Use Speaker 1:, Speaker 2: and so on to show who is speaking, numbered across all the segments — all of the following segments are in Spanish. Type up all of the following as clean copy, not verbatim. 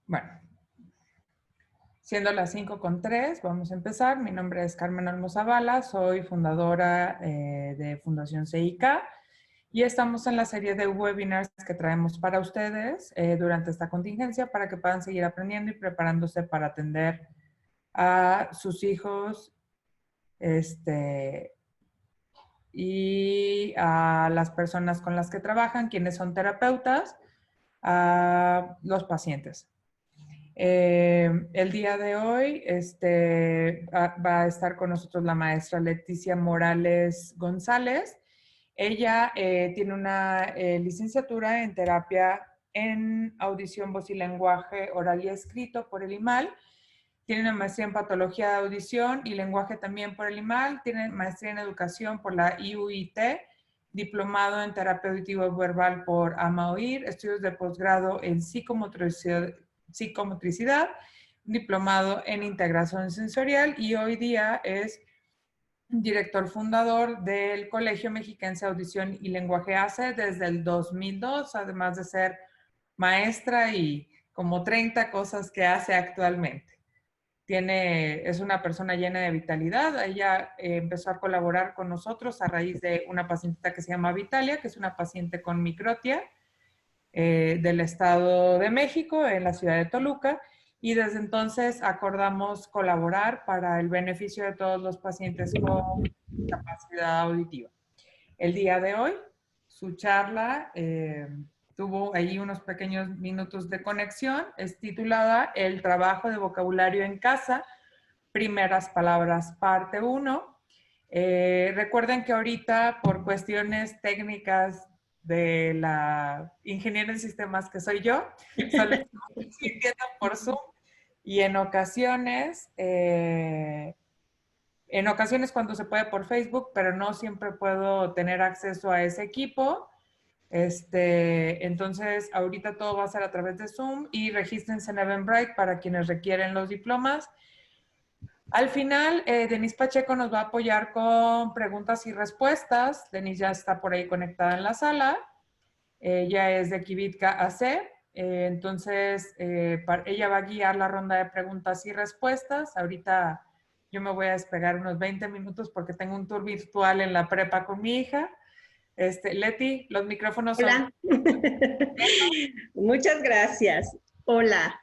Speaker 1: Bueno, siendo las 5:03, vamos a empezar. Mi nombre es Carmen Olmo Zavala, soy fundadora de Fundación CIK y estamos en la serie de webinars que traemos para ustedes durante esta contingencia para que puedan seguir aprendiendo y preparándose para atender a sus hijos y a las personas con las que trabajan, quienes son terapeutas, a los pacientes. El día de hoy va a estar con nosotros la maestra Leticia Morales González. Ella tiene una licenciatura en terapia en audición, voz y lenguaje oral y escrito por el IMAL. Tiene una maestría en patología de audición y lenguaje también por el IMAL. Tiene maestría en educación por la IUIT, diplomado en terapia auditiva y verbal por AMAOIR, estudios de posgrado en psicomotricidad, diplomado en integración sensorial y hoy día es director fundador del Colegio Mexiquense de Audición y Lenguaje ACE desde el 2002, además de ser maestra y como 30 cosas que hace actualmente. Es una persona llena de vitalidad. Ella empezó a colaborar con nosotros a raíz de una pacientita que se llama Vitalia, que es una paciente con microtia del Estado de México, en la ciudad de Toluca, y desde entonces acordamos colaborar para el beneficio de todos los pacientes con discapacidad auditiva. El día de hoy, su charla tuvo ahí unos pequeños minutos de conexión, es titulada El trabajo de vocabulario en casa, primeras palabras, parte 1. Recuerden que ahorita, por cuestiones técnicas de la ingeniera en sistemas que soy yo, solo estamos transmitiendo por Zoom y en ocasiones cuando se puede por Facebook, pero no siempre puedo tener acceso a ese equipo. Entonces, ahorita todo va a ser a través de Zoom y regístrense en Eventbrite para quienes requieren los diplomas. Al final, Denise Pacheco nos va a apoyar con preguntas y respuestas. Denise ya está por ahí conectada en la sala. Ella es de Kivitka AC. Entonces, ella va a guiar la ronda de preguntas y respuestas. Ahorita yo me voy a despegar unos 20 minutos porque tengo un tour virtual en la prepa con mi hija. Leti, los micrófonos son...
Speaker 2: Hola. Muchas gracias. Hola.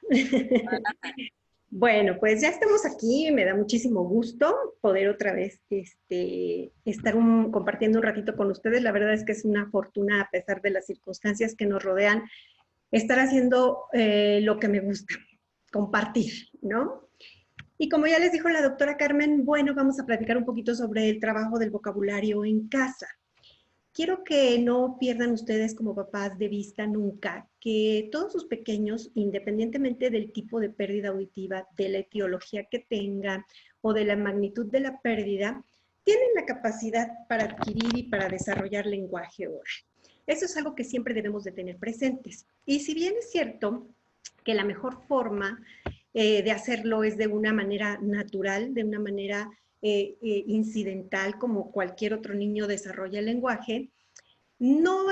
Speaker 2: Bueno, pues ya estamos aquí, me da muchísimo gusto poder otra vez estar compartiendo un ratito con ustedes. La verdad es que es una fortuna, a pesar de las circunstancias que nos rodean, estar haciendo lo que me gusta, compartir, ¿no? Y como ya les dijo la doctora Carmen, bueno, vamos a platicar un poquito sobre el trabajo del vocabulario en casa. Quiero que no pierdan ustedes como papás de vista nunca que todos sus pequeños, independientemente del tipo de pérdida auditiva, de la etiología que tengan o de la magnitud de la pérdida, tienen la capacidad para adquirir y para desarrollar lenguaje oral. Eso es algo que siempre debemos de tener presentes. Y si bien es cierto que la mejor forma de hacerlo es de una manera natural, de una manera incidental, como cualquier otro niño desarrolla el lenguaje, no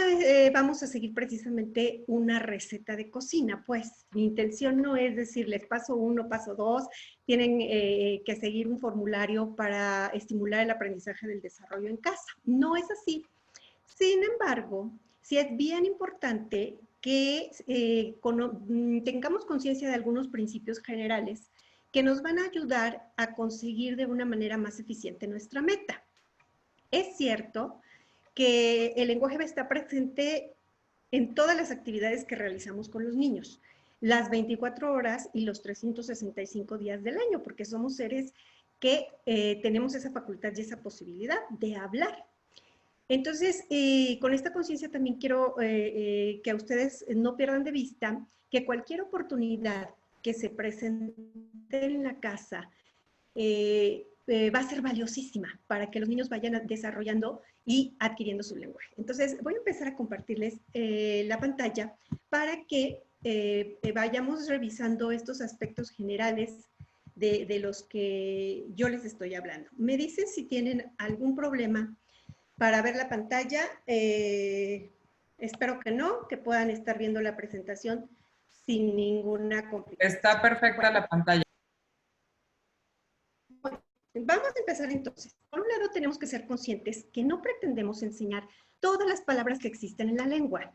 Speaker 2: vamos a seguir precisamente una receta de cocina, pues mi intención no es decirles paso 1, paso 2, tienen que seguir un formulario para estimular el aprendizaje del desarrollo en casa. No es así. Sin embargo, sí es bien importante que tengamos conciencia de algunos principios generales que nos van a ayudar a conseguir de una manera más eficiente nuestra meta. Es cierto que el lenguaje va a estar presente en todas las actividades que realizamos con los niños, las 24 horas y los 365 días del año, porque somos seres que tenemos esa facultad y esa posibilidad de hablar. Entonces, con esta conciencia también quiero que a ustedes no pierdan de vista que cualquier oportunidad que se presente en la casa va a ser valiosísima para que los niños vayan desarrollando y adquiriendo su lenguaje. Entonces, voy a empezar a compartirles la pantalla para que vayamos revisando estos aspectos generales de los que yo les estoy hablando. Me dicen si tienen algún problema para ver la pantalla. Espero que no, que puedan estar viendo la presentación sin ninguna complicación.
Speaker 1: Está perfecta la pantalla.
Speaker 2: Bueno, vamos a empezar entonces. Por un lado, tenemos que ser conscientes que no pretendemos enseñar todas las palabras que existen en la lengua.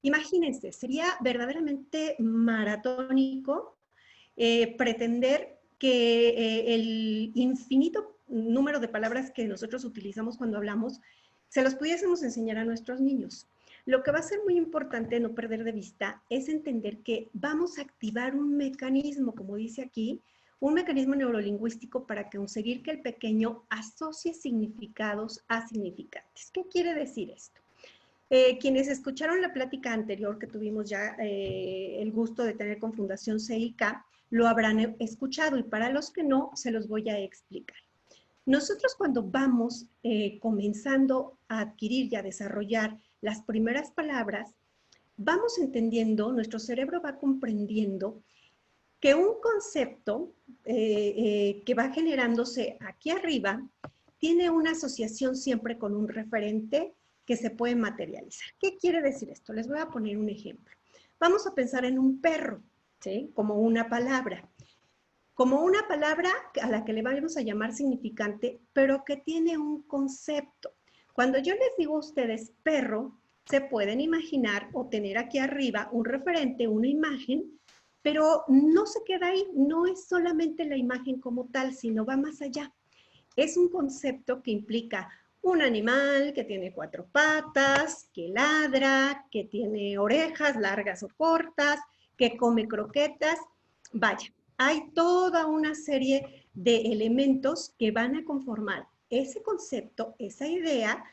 Speaker 2: Imagínense, sería verdaderamente maratónico pretender que el infinito número de palabras que nosotros utilizamos cuando hablamos, se los pudiésemos enseñar a nuestros niños. Lo que va a ser muy importante no perder de vista es entender que vamos a activar un mecanismo, como dice aquí, un mecanismo neurolingüístico para conseguir que el pequeño asocie significados a significantes. ¿Qué quiere decir esto? Quienes escucharon la plática anterior que tuvimos ya el gusto de tener con Fundación CIK, lo habrán escuchado y para los que no, se los voy a explicar. Nosotros cuando vamos comenzando a adquirir y a desarrollar las primeras palabras, vamos entendiendo, nuestro cerebro va comprendiendo que un concepto que va generándose aquí arriba tiene una asociación siempre con un referente que se puede materializar. ¿Qué quiere decir esto? Les voy a poner un ejemplo. Vamos a pensar en un perro, ¿sí? Como una palabra a la que le vamos a llamar significante, pero que tiene un concepto. Cuando yo les digo a ustedes perro, se pueden imaginar o tener aquí arriba un referente, una imagen, pero no se queda ahí, no es solamente la imagen como tal, sino va más allá. Es un concepto que implica un animal que tiene 4 patas, que ladra, que tiene orejas largas o cortas, que come croquetas. Vaya, hay toda una serie de elementos que van a conformar ese concepto, esa idea,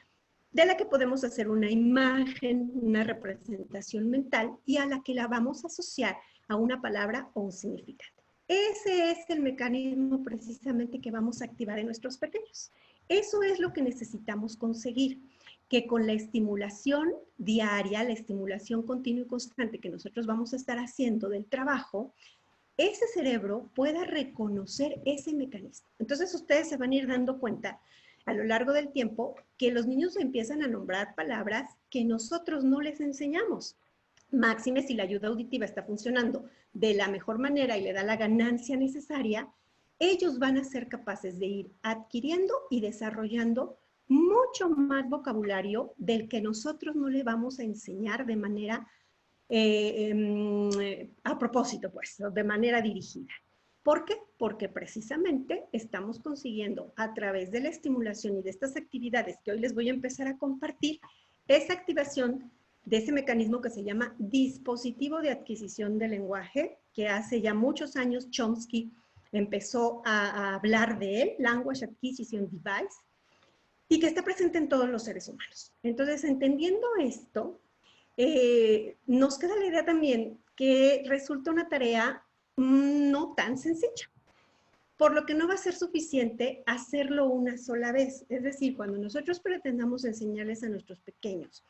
Speaker 2: de la que podemos hacer una imagen, una representación mental y a la que la vamos a asociar a una palabra o un significado. Ese es el mecanismo precisamente que vamos a activar en nuestros pequeños. Eso es lo que necesitamos conseguir, que con la estimulación diaria, la estimulación continua y constante que nosotros vamos a estar haciendo del trabajo, ese cerebro pueda reconocer ese mecanismo. Entonces ustedes se van a ir dando cuenta a lo largo del tiempo que los niños empiezan a nombrar palabras que nosotros no les enseñamos. Máxime si la ayuda auditiva está funcionando de la mejor manera y le da la ganancia necesaria, ellos van a ser capaces de ir adquiriendo y desarrollando mucho más vocabulario del que nosotros no le vamos a enseñar de manera a propósito, pues, de manera dirigida. ¿Por qué? Porque precisamente estamos consiguiendo a través de la estimulación y de estas actividades que hoy les voy a empezar a compartir, esa activación de ese mecanismo que se llama dispositivo de adquisición del lenguaje, que hace ya muchos años Chomsky empezó a hablar de él, Language Acquisition Device, y que está presente en todos los seres humanos. Entonces, entendiendo esto, nos queda la idea también que resulta una tarea no tan sencilla, por lo que no va a ser suficiente hacerlo una sola vez. Es decir, cuando nosotros pretendamos enseñarles a nuestros pequeños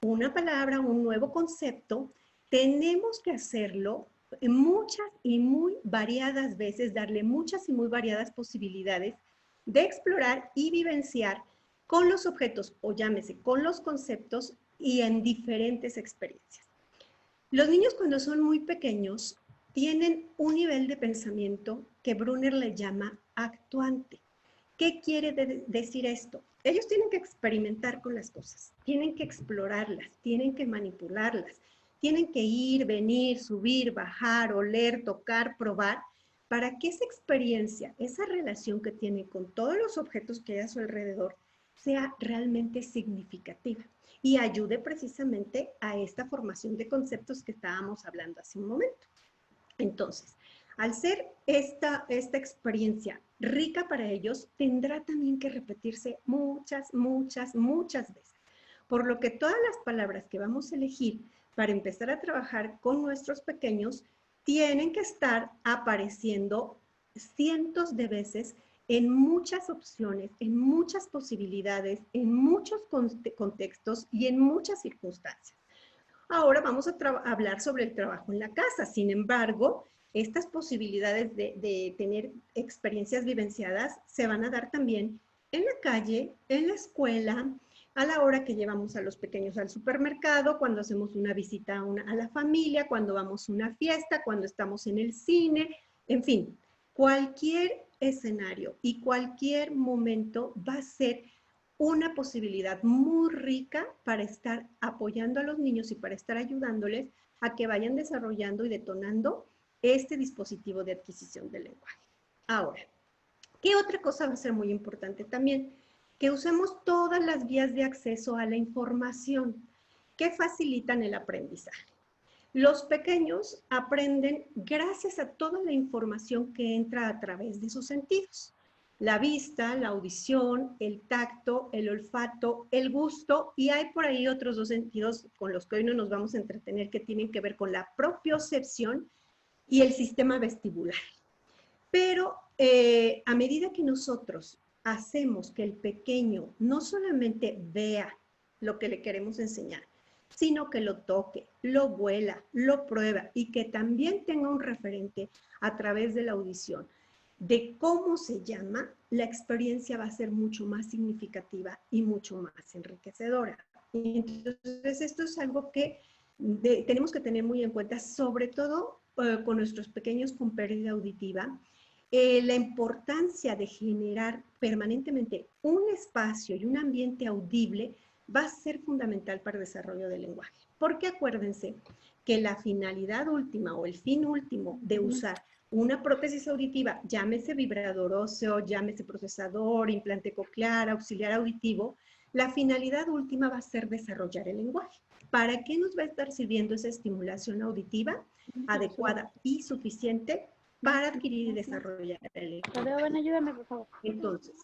Speaker 2: una palabra, un nuevo concepto, tenemos que hacerlo muchas y muy variadas veces, darle muchas y muy variadas posibilidades de explorar y vivenciar con los objetos, o llámese, con los conceptos y en diferentes experiencias. Los niños cuando son muy pequeños tienen un nivel de pensamiento que Brunner le llama actuante. ¿Qué quiere decir esto? Ellos tienen que experimentar con las cosas, tienen que explorarlas, tienen que manipularlas, tienen que ir, venir, subir, bajar, oler, tocar, probar, para que esa experiencia, esa relación que tienen con todos los objetos que hay a su alrededor, sea realmente significativa y ayude precisamente a esta formación de conceptos que estábamos hablando hace un momento. Entonces, al ser esta experiencia rica para ellos, tendrá también que repetirse muchas veces. Por lo que todas las palabras que vamos a elegir para empezar a trabajar con nuestros pequeños tienen que estar apareciendo cientos de veces en muchas opciones, en muchas posibilidades, en muchos contextos y en muchas circunstancias. Ahora vamos a hablar sobre el trabajo en la casa. Sin embargo, estas posibilidades de tener experiencias vivenciadas se van a dar también en la calle, en la escuela, a la hora que llevamos a los pequeños al supermercado, cuando hacemos una visita a la familia, cuando vamos a una fiesta, cuando estamos en el cine, en fin, cualquier escenario y cualquier momento va a ser una posibilidad muy rica para estar apoyando a los niños y para estar ayudándoles a que vayan desarrollando y detonando este dispositivo de adquisición del lenguaje. Ahora, ¿qué otra cosa va a ser muy importante también? Que usemos todas las vías de acceso a la información que facilitan el aprendizaje. Los pequeños aprenden gracias a toda la información que entra a través de sus sentidos. La vista, la audición, el tacto, el olfato, el gusto, y hay por ahí otros 2 sentidos con los que hoy no nos vamos a entretener que tienen que ver con la propiocepción y el sistema vestibular. Pero a medida que nosotros hacemos que el pequeño no solamente vea lo que le queremos enseñar, sino que lo toque, lo huela, lo prueba y que también tenga un referente a través de la audición de cómo se llama, la experiencia va a ser mucho más significativa y mucho más enriquecedora. Entonces, esto es algo que tenemos que tener muy en cuenta, sobre todo con nuestros pequeños con pérdida auditiva, la importancia de generar permanentemente un espacio y un ambiente audible va a ser fundamental para el desarrollo del lenguaje. Porque acuérdense que la finalidad última o el fin último de usar una prótesis auditiva, llámese vibrador óseo, llámese procesador, implante coclear, auxiliar auditivo, la finalidad última va a ser desarrollar el lenguaje. ¿Para qué nos va a estar sirviendo esa estimulación auditiva adecuada y suficiente para adquirir y desarrollar el lenguaje?
Speaker 3: Ven, ayúdame, por favor.
Speaker 2: Entonces,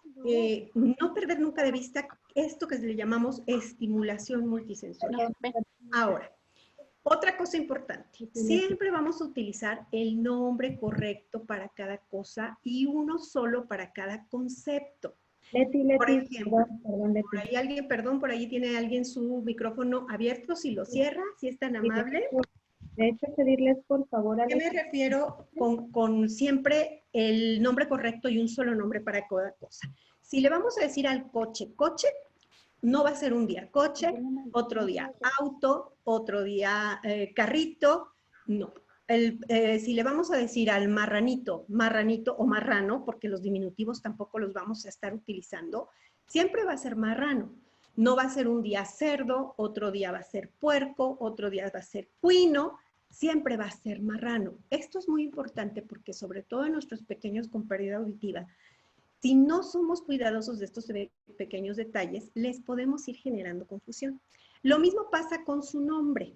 Speaker 2: no perder nunca de vista esto que le llamamos estimulación multisensorial. Ahora, otra cosa importante, siempre vamos a utilizar el nombre correcto para cada cosa y uno solo para cada concepto. Por ejemplo, por ahí alguien, perdón, por ahí tiene alguien su micrófono abierto, si lo cierra, si es tan amable.
Speaker 3: De hecho, pedirles por favor a
Speaker 2: ¿A qué me refiero con siempre el nombre correcto y un solo nombre para cada cosa? Si le vamos a decir al coche, coche, no va a ser un día coche, otro día auto, otro día carrito, no. Si le vamos a decir al marranito, marranito o marrano, porque los diminutivos tampoco los vamos a estar utilizando, siempre va a ser marrano. No va a ser un día cerdo, otro día va a ser puerco, otro día va a ser cuino, siempre va a ser marrano. Esto es muy importante porque sobre todo en nuestros pequeños con pérdida auditiva, si no somos cuidadosos de estos pequeños detalles, les podemos ir generando confusión. Lo mismo pasa con su nombre.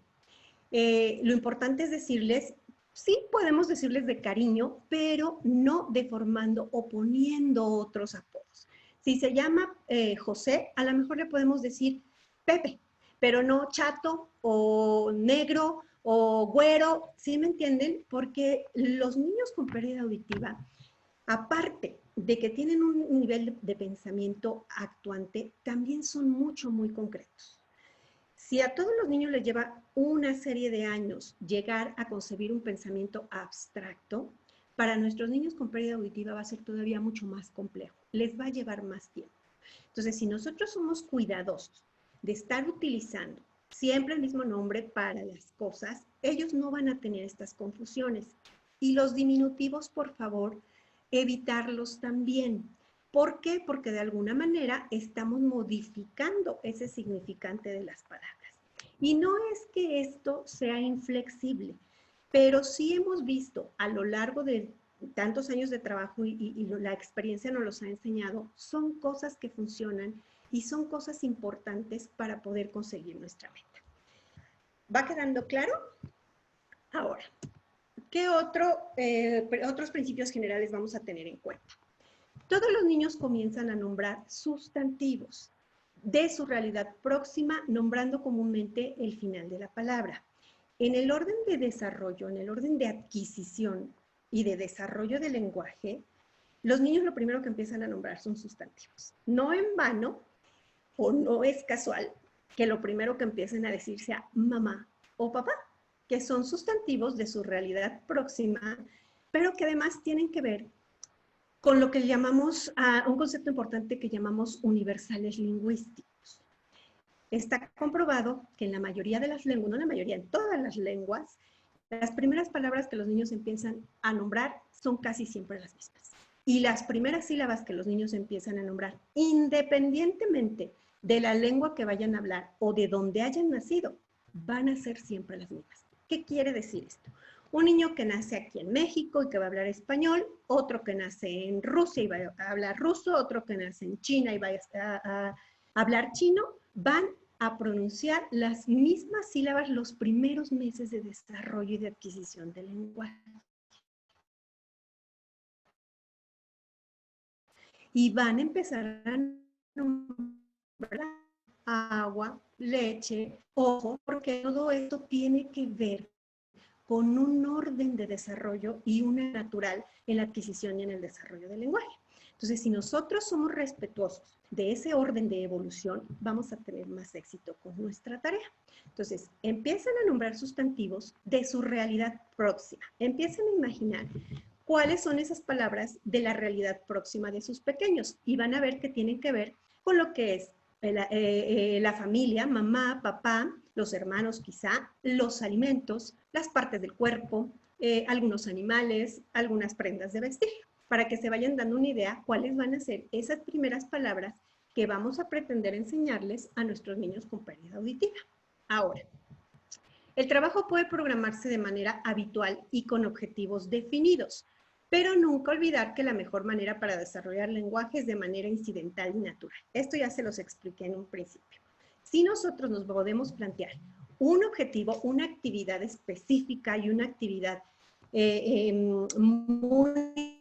Speaker 2: Lo importante es decirles, sí podemos decirles de cariño, pero no deformando o poniendo otros apodos. Si se llama José, a lo mejor le podemos decir Pepe, pero no chato o negro o güero, ¿sí me entienden? Porque los niños con pérdida auditiva, aparte de que tienen un nivel de pensamiento actuante, también son muy concretos. Si a todos los niños les lleva una serie de años llegar a concebir un pensamiento abstracto, para nuestros niños con pérdida auditiva va a ser todavía mucho más complejo. Les va a llevar más tiempo. Entonces, si nosotros somos cuidadosos de estar utilizando siempre el mismo nombre para las cosas, ellos no van a tener estas confusiones. Y los diminutivos, por favor, evitarlos también. ¿Por qué? Porque de alguna manera estamos modificando ese significante de las palabras. Y no es que esto sea inflexible, pero sí hemos visto a lo largo de tantos años de trabajo y la experiencia nos los ha enseñado, son cosas que funcionan y son cosas importantes para poder conseguir nuestra meta. ¿Va quedando claro? Ahora, ¿qué otros principios generales vamos a tener en cuenta? Todos los niños comienzan a nombrar sustantivos de su realidad próxima, nombrando comúnmente el final de la palabra. En el orden de desarrollo, en el orden de adquisición y de desarrollo del lenguaje, los niños lo primero que empiezan a nombrar son sustantivos. No en vano, o no es casual, que lo primero que empiecen a decir sea mamá o papá, que son sustantivos de su realidad próxima, pero que además tienen que ver con lo que llamamos, un concepto importante que llamamos universales lingüísticos. Está comprobado que en la mayoría de las lenguas, no en la mayoría, en todas las lenguas, las primeras palabras que los niños empiezan a nombrar son casi siempre las mismas. Y las primeras sílabas que los niños empiezan a nombrar, independientemente de la lengua que vayan a hablar o de donde hayan nacido, van a ser siempre las mismas. ¿Qué quiere decir esto? Un niño que nace aquí en México y que va a hablar español, otro que nace en Rusia y va a hablar ruso, otro que nace en China y va a hablar chino, van a pronunciar las mismas sílabas los primeros meses de desarrollo y de adquisición del lenguaje. Y van a empezar a nombrar agua, leche, ojo, porque todo esto tiene que ver con un orden de desarrollo y una natural en la adquisición y en el desarrollo del lenguaje. Entonces, si nosotros somos respetuosos de ese orden de evolución, vamos a tener más éxito con nuestra tarea. Entonces, empiezan a nombrar sustantivos de su realidad próxima. Empiezan a imaginar cuáles son esas palabras de la realidad próxima de sus pequeños y van a ver que tienen que ver con lo que es la familia, mamá, papá, los hermanos quizá, los alimentos, las partes del cuerpo, algunos animales, algunas prendas de vestir, para que se vayan dando una idea cuáles van a ser esas primeras palabras que vamos a pretender enseñarles a nuestros niños con pérdida auditiva. Ahora, el trabajo puede programarse de manera habitual y con objetivos definidos, pero nunca olvidar que la mejor manera para desarrollar lenguaje es de manera incidental y natural. Esto ya se los expliqué en un principio. Si nosotros nos podemos plantear un objetivo, una actividad específica y una actividad muy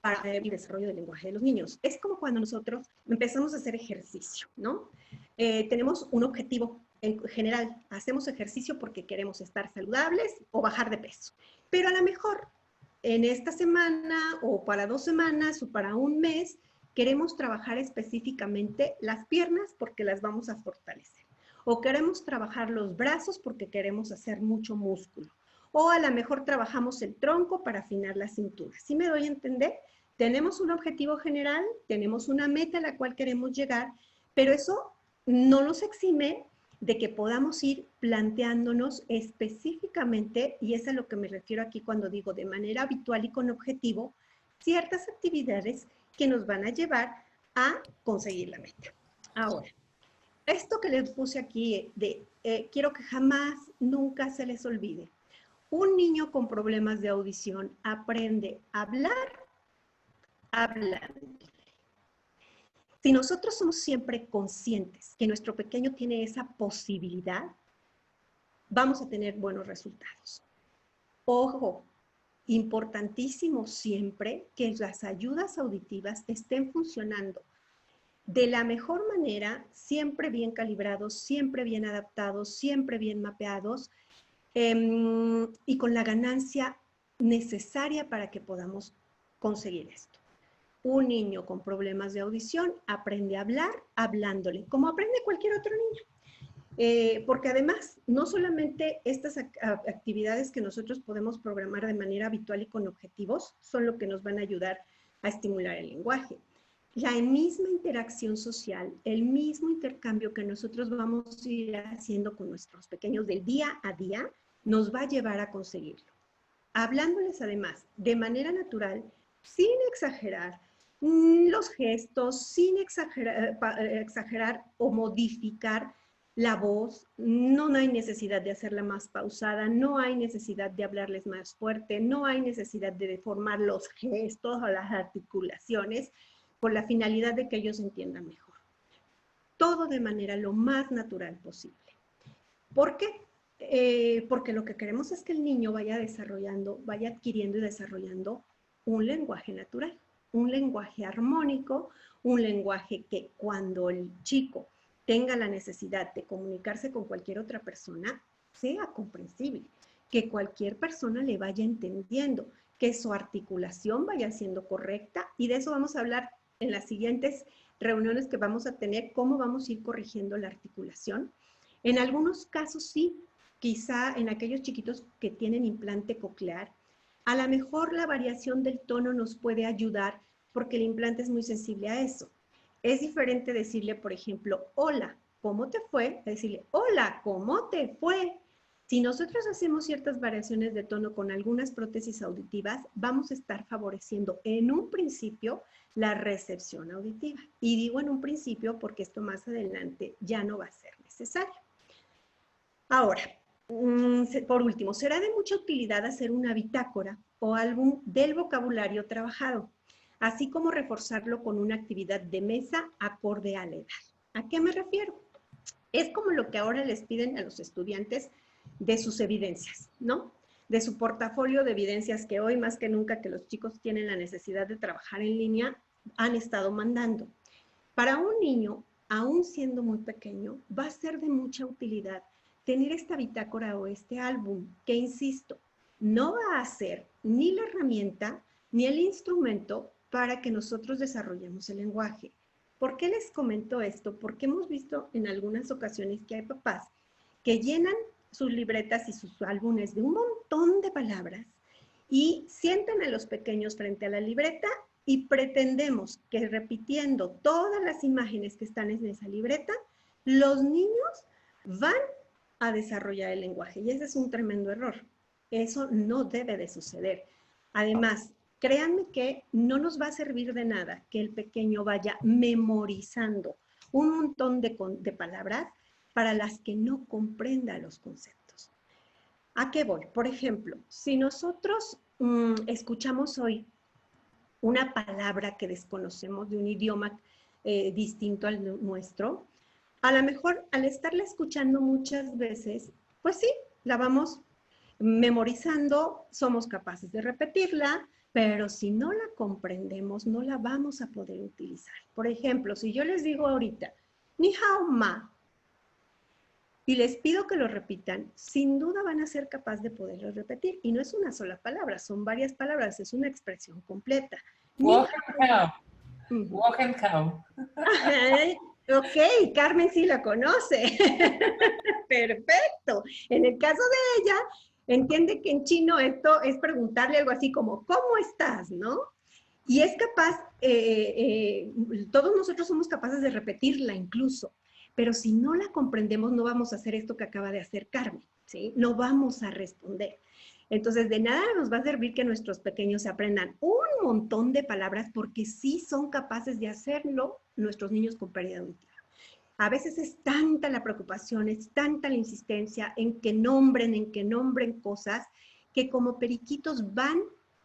Speaker 2: para el desarrollo del lenguaje de los niños. Es como cuando nosotros empezamos a hacer ejercicio, ¿no? Tenemos un objetivo en general, hacemos ejercicio porque queremos estar saludables o bajar de peso, pero a lo mejor en esta semana o para 2 semanas o para un mes queremos trabajar específicamente las piernas porque las vamos a fortalecer, o queremos trabajar los brazos porque queremos hacer mucho músculo, o a lo mejor trabajamos el tronco para afinar la cintura. ¿Sí me doy a entender? Tenemos un objetivo general, tenemos una meta a la cual queremos llegar, pero eso no nos exime de que podamos ir planteándonos específicamente, y es a lo que me refiero aquí cuando digo de manera habitual y con objetivo, ciertas actividades que nos van a llevar a conseguir la meta. Ahora, esto que les puse aquí quiero que jamás, nunca se les olvide. Un niño con problemas de audición aprende a hablar hablando. Si nosotros somos siempre conscientes que nuestro pequeño tiene esa posibilidad, vamos a tener buenos resultados. Ojo, importantísimo siempre que las ayudas auditivas estén funcionando de la mejor manera, siempre bien calibrados, siempre bien adaptados, siempre bien mapeados, y con la ganancia necesaria para que podamos conseguir esto. Un niño con problemas de audición aprende a hablar hablándole, como aprende cualquier otro niño. Porque además, no solamente estas actividades que nosotros podemos programar de manera habitual y con objetivos son lo que nos van a ayudar a estimular el lenguaje. La misma interacción social, el mismo intercambio que nosotros vamos a ir haciendo con nuestros pequeños del día a día, nos va a llevar a conseguirlo. Hablándoles además de manera natural, sin exagerar los gestos, sin exagerar o modificar la voz, no hay necesidad de hacerla más pausada, no hay necesidad de hablarles más fuerte, no hay necesidad de deformar los gestos o las articulaciones por la finalidad de que ellos entiendan mejor. Todo de manera lo más natural posible. ¿Por qué? Porque lo que queremos es que el niño vaya desarrollando, vaya adquiriendo y desarrollando un lenguaje natural, un lenguaje armónico, un lenguaje que cuando el chico tenga la necesidad de comunicarse con cualquier otra persona, sea comprensible, que cualquier persona le vaya entendiendo, que su articulación vaya siendo correcta, y de eso vamos a hablar en las siguientes reuniones que vamos a tener, cómo vamos a ir corrigiendo la articulación. En algunos casos sí, quizá en aquellos chiquitos que tienen implante coclear, a lo mejor la variación del tono nos puede ayudar porque el implante es muy sensible a eso. Es diferente decirle, por ejemplo, hola, ¿cómo te fue? A decirle, hola, ¿cómo te fue? Si nosotros hacemos ciertas variaciones de tono con algunas prótesis auditivas, vamos a estar favoreciendo en un principio la recepción auditiva. Y digo en un principio porque esto más adelante ya no va a ser necesario. Ahora, por último, será de mucha utilidad hacer una bitácora o álbum del vocabulario trabajado, así como reforzarlo con una actividad de mesa acorde a la edad. ¿A qué me refiero? Es como lo que ahora les piden a los estudiantes de sus evidencias, ¿no? De su portafolio de evidencias que hoy más que nunca que los chicos tienen la necesidad de trabajar en línea, han estado mandando. Para un niño, aún siendo muy pequeño, va a ser de mucha utilidad tener esta bitácora o este álbum, que insisto, no va a ser ni la herramienta ni el instrumento para que nosotros desarrollemos el lenguaje. ¿Por qué les comento esto? Porque hemos visto en algunas ocasiones que hay papás que llenan sus libretas y sus álbumes de un montón de palabras y sientan a los pequeños frente a la libreta y pretendemos que repitiendo todas las imágenes que están en esa libreta, los niños van a desarrollar el lenguaje. Y ese es un tremendo error. Eso no debe de suceder. Además, créanme que no nos va a servir de nada que el pequeño vaya memorizando un montón de palabras para las que no comprenda los conceptos. ¿A qué voy? Por ejemplo, si nosotros escuchamos hoy una palabra que desconocemos de un idioma distinto al nuestro, a lo mejor al estarla escuchando muchas veces, pues sí, la vamos memorizando, somos capaces de repetirla, pero si no la comprendemos, no la vamos a poder utilizar. Por ejemplo, si yo les digo ahorita, ni hao ma, y les pido que lo repitan, sin duda van a ser capaces de poderlo repetir. Y no es una sola palabra, son varias palabras, es una expresión completa.
Speaker 1: Walk and cow. Walk and cow.
Speaker 2: Ok, Carmen sí la conoce. Perfecto. En el caso de ella, entiende que en chino esto es preguntarle algo así como, ¿cómo estás? ¿No? Y es capaz, todos nosotros somos capaces de repetirla incluso, pero si no la comprendemos no vamos a hacer esto que acaba de hacer Carmen, ¿sí? No vamos a responder. Entonces, de nada nos va a servir que nuestros pequeños se aprendan un montón de palabras porque sí son capaces de hacerlo nuestros niños con pérdida auditiva. A veces es tanta la preocupación, es tanta la insistencia en que nombren cosas, que como periquitos van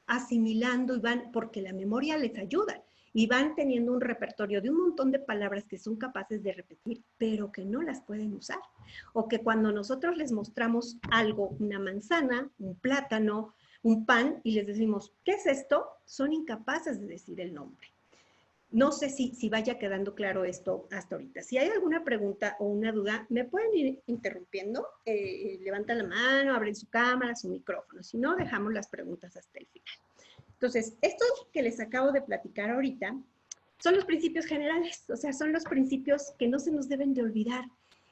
Speaker 2: asimilando y van, porque la memoria les ayuda, y van teniendo un repertorio de un montón de palabras que son capaces de repetir, pero que no las pueden usar. O que cuando nosotros les mostramos algo, una manzana, un plátano, un pan, y les decimos, ¿qué es esto? Son incapaces de decir el nombre. No sé si vaya quedando claro esto hasta ahorita. Si hay alguna pregunta o una duda, me pueden ir interrumpiendo. Levantan la mano, abren su cámara, su micrófono. Si no, dejamos las preguntas hasta el final. Entonces, estos que les acabo de platicar ahorita son los principios generales, o sea, son los principios que no se nos deben de olvidar.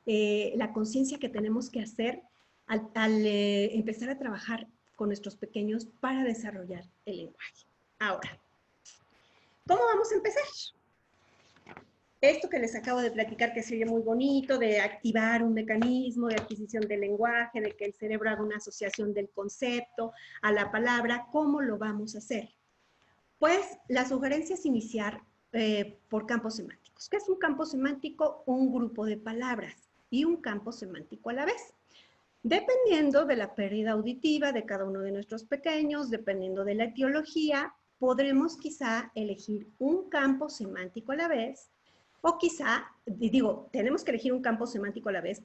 Speaker 2: La conciencia que tenemos que hacer al empezar a trabajar con nuestros pequeños para desarrollar el lenguaje. Ahora, ¿cómo vamos a empezar? Esto que les acabo de platicar que sería muy bonito, de activar un mecanismo de adquisición del lenguaje, de que el cerebro haga una asociación del concepto a la palabra, ¿cómo lo vamos a hacer? Pues la sugerencia es iniciar por campos semánticos. ¿Qué es un campo semántico? Un grupo de palabras y un campo semántico a la vez. Dependiendo de la pérdida auditiva de cada uno de nuestros pequeños, dependiendo de la etiología, podremos quizá elegir un campo semántico a la vez, o quizá, tenemos que elegir un campo semántico a la vez,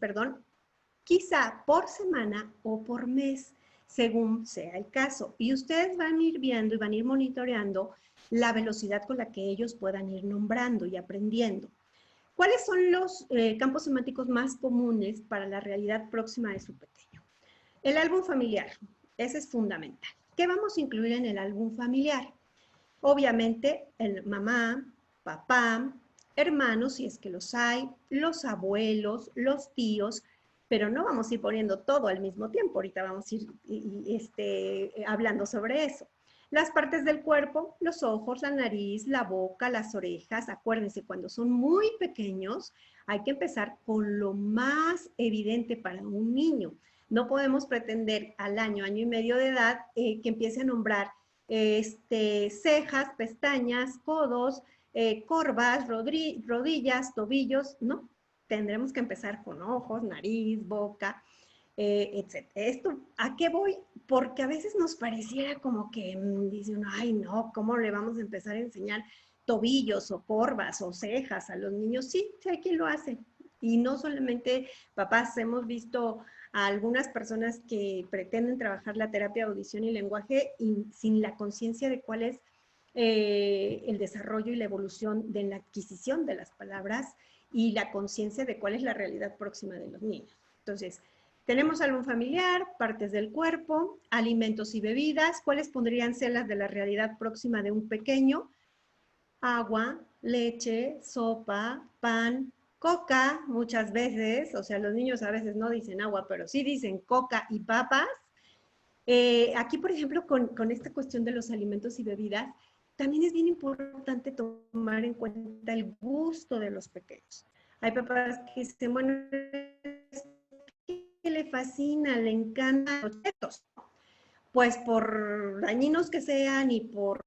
Speaker 2: quizá por semana o por mes, según sea el caso. Y ustedes van a ir viendo y van a ir monitoreando la velocidad con la que ellos puedan ir nombrando y aprendiendo. ¿Cuáles son los campos semánticos más comunes para la realidad próxima de su pequeño? El álbum familiar, ese es fundamental. ¿Qué vamos a incluir en el álbum familiar? Obviamente, el mamá, papá, hermanos, si es que los hay, los abuelos, los tíos, pero no vamos a ir poniendo todo al mismo tiempo. Ahorita vamos a ir hablando sobre eso. Las partes del cuerpo, los ojos, la nariz, la boca, las orejas. Acuérdense, cuando son muy pequeños, hay que empezar con lo más evidente para un niño. No podemos pretender al año, año y medio de edad, que empiece a nombrar cejas, pestañas, codos, corvas, rodillas, tobillos, ¿no? Tendremos que empezar con ojos, nariz, boca, etc. ¿Esto a qué voy? Porque a veces nos pareciera como que dice uno, ay no, ¿cómo le vamos a empezar a enseñar tobillos o corvas o cejas a los niños? Sí, sí hay quien lo hace. Y no solamente papás, hemos visto a algunas personas que pretenden trabajar la terapia de audición y lenguaje sin la conciencia de cuál es el desarrollo y la evolución de la adquisición de las palabras y la conciencia de cuál es la realidad próxima de los niños. Entonces, tenemos algún familiar, partes del cuerpo, alimentos y bebidas. ¿Cuáles podrían ser las de la realidad próxima de un pequeño? Agua, leche, sopa, pan, coca, muchas veces. O sea, los niños a veces no dicen agua, pero sí dicen coca y papas. Aquí, por ejemplo, con esta cuestión de los alimentos y bebidas, también es bien importante tomar en cuenta el gusto de los pequeños. Hay papás que dicen, bueno, que le fascina, le encantan los chetos. Pues por dañinos que sean y por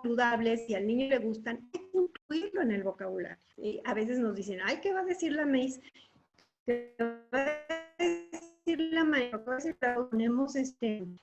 Speaker 2: saludables, si al niño le gustan, hay que incluirlo en el vocabulario. A veces nos dicen, ay, ¿qué va a decir la Mace? ¿Qué va a decir la maestra? Ponemos el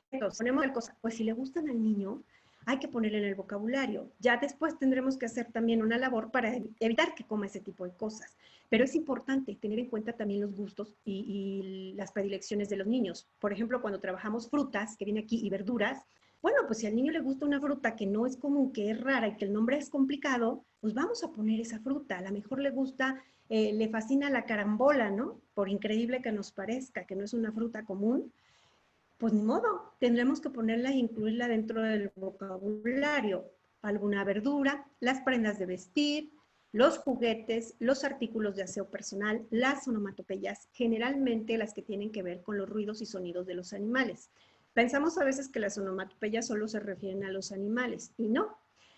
Speaker 2: cosa. Pues si le gustan al niño, hay que ponerle en el vocabulario. Ya después tendremos que hacer también una labor para evitar que coma ese tipo de cosas. Pero es importante tener en cuenta también los gustos y las predilecciones de los niños. Por ejemplo, cuando trabajamos frutas, que viene aquí, y verduras, bueno, pues si al niño le gusta una fruta que no es común, que es rara y que el nombre es complicado, pues vamos a poner esa fruta. A lo mejor le gusta, le fascina la carambola, ¿no? Por increíble que nos parezca, que no es una fruta común, pues ni modo, tendremos que ponerla e incluirla dentro del vocabulario. Alguna verdura, las prendas de vestir, los juguetes, los artículos de aseo personal, las onomatopeyas, generalmente las que tienen que ver con los ruidos y sonidos de los animales. Pensamos a veces que las onomatopeyas solo se refieren a los animales, y no.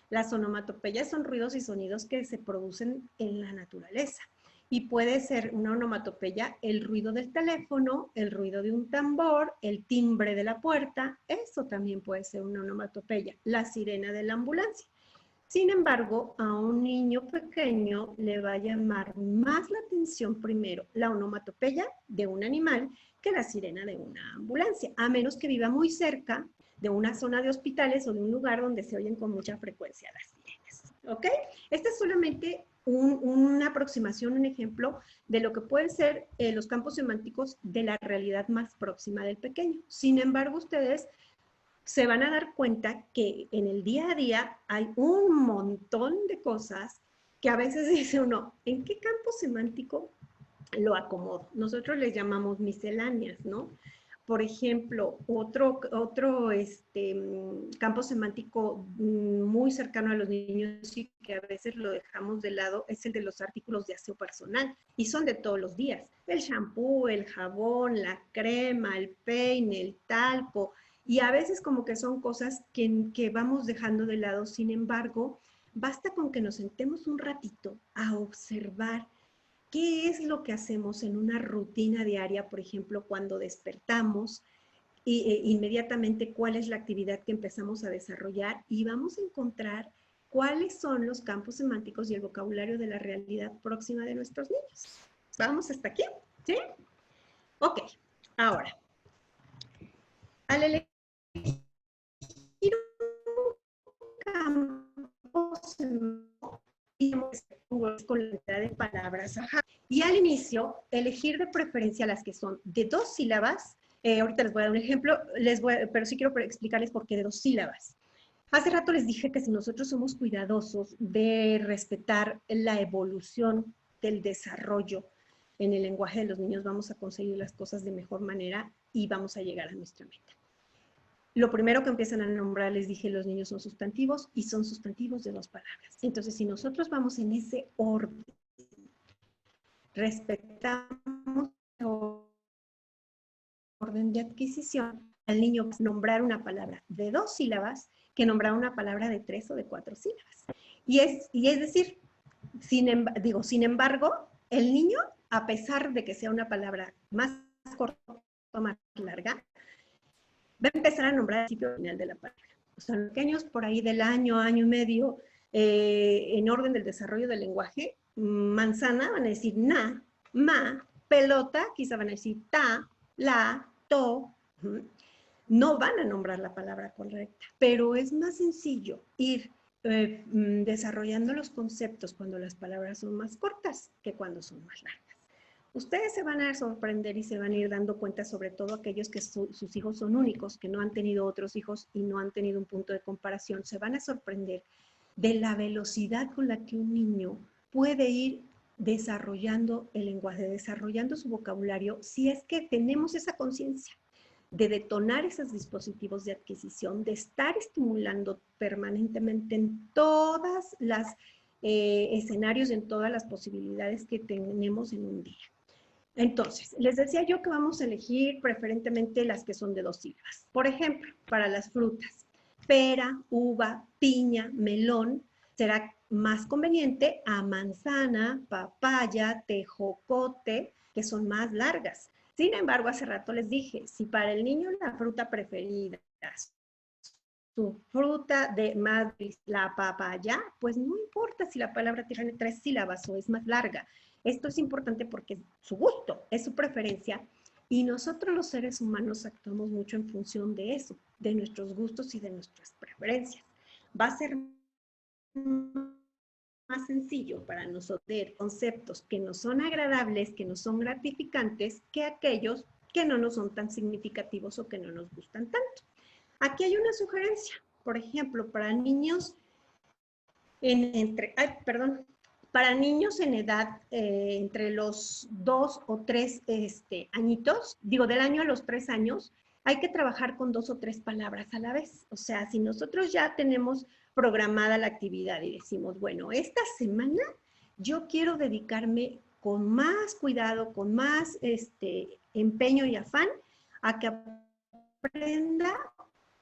Speaker 2: Las onomatopeyas son ruidos y sonidos que se producen en la naturaleza. Y puede ser una onomatopeya el ruido del teléfono, el ruido de un tambor, el timbre de la puerta. Eso también puede ser una onomatopeya. La sirena de la ambulancia. Sin embargo, a un niño pequeño le va a llamar más la atención primero la onomatopeya de un animal que la sirena de una ambulancia, a menos que viva muy cerca de una zona de hospitales o de un lugar donde se oyen con mucha frecuencia las sirenas. ¿Ok? Este es solamente una aproximación, un ejemplo de lo que pueden ser los campos semánticos de la realidad más próxima del pequeño. Sin embargo, ustedes se van a dar cuenta que en el día a día hay un montón de cosas que a veces dice uno, ¿en qué campo semántico lo acomodo? Nosotros les llamamos misceláneas, ¿no? Por ejemplo, otro campo semántico muy cercano a los niños y que a veces lo dejamos de lado es el de los artículos de aseo personal y son de todos los días. El shampoo, el jabón, la crema, el peine, el talco, y a veces como que son cosas que vamos dejando de lado. Sin embargo, basta con que nos sentemos un ratito a observar qué es lo que hacemos en una rutina diaria, por ejemplo, cuando despertamos, inmediatamente cuál es la actividad que empezamos a desarrollar y vamos a encontrar cuáles son los campos semánticos y el vocabulario de la realidad próxima de nuestros niños. ¿Vamos hasta aquí? ¿Sí? Ok, ahora, al elegir campo semántico, con la cantidad de palabras. Ajá. Y al inicio, elegir de preferencia las que son de 2 sílabas. Ahorita les voy a dar un ejemplo, pero sí quiero explicarles por qué de 2 sílabas. Hace rato les dije que si nosotros somos cuidadosos de respetar la evolución del desarrollo en el lenguaje de los niños, vamos a conseguir las cosas de mejor manera y vamos a llegar a nuestra meta. Lo primero que empiezan a nombrar, les dije, los niños son sustantivos y son sustantivos de 2 palabras. Entonces, si nosotros vamos en ese orden, respetamos orden de adquisición, al niño nombrar una palabra de 2 sílabas que nombrar una palabra de 3 o de 4 sílabas. Y es decir, sin embargo, el niño, a pesar de que sea una palabra más corta o más larga, va a empezar a nombrar el principio final de la palabra. O sea, los pequeños por ahí del año y medio, en orden del desarrollo del lenguaje, manzana van a decir na, ma, pelota, quizá van a decir ta, la, to. No van a nombrar la palabra correcta, pero es más sencillo ir desarrollando los conceptos cuando las palabras son más cortas que cuando son más largas. Ustedes se van a sorprender y se van a ir dando cuenta, sobre todo aquellos que sus hijos son únicos, que no han tenido otros hijos y no han tenido un punto de comparación, se van a sorprender de la velocidad con la que un niño puede ir desarrollando el lenguaje, desarrollando su vocabulario, si es que tenemos esa conciencia de detonar esos dispositivos de adquisición, de estar estimulando permanentemente en todas las escenarios, en todas las posibilidades que tenemos en un día. Entonces, les decía yo que vamos a elegir preferentemente las que son de 2 sílabas. Por ejemplo, para las frutas, pera, uva, piña, melón, será más conveniente a manzana, papaya, tejocote, que son más largas. Sin embargo, hace rato les dije, si para el niño la fruta preferida, su fruta de más la papaya, pues no importa si la palabra tiene 3 sílabas o es más larga. Esto es importante porque es su gusto, es su preferencia, y nosotros los seres humanos actuamos mucho en función de eso, de nuestros gustos y de nuestras preferencias. Va a ser más sencillo para nosotros ver conceptos que nos son agradables, que nos son gratificantes, que aquellos que no nos son tan significativos o que no nos gustan tanto. Aquí hay una sugerencia, por ejemplo, para niños para niños en edad entre los 2 o 3 añitos, digo, del año a los 3 años, hay que trabajar con 2 o 3 palabras a la vez. O sea, si nosotros ya tenemos programada la actividad y decimos, bueno, esta semana yo quiero dedicarme con más cuidado, con más empeño y afán a que aprenda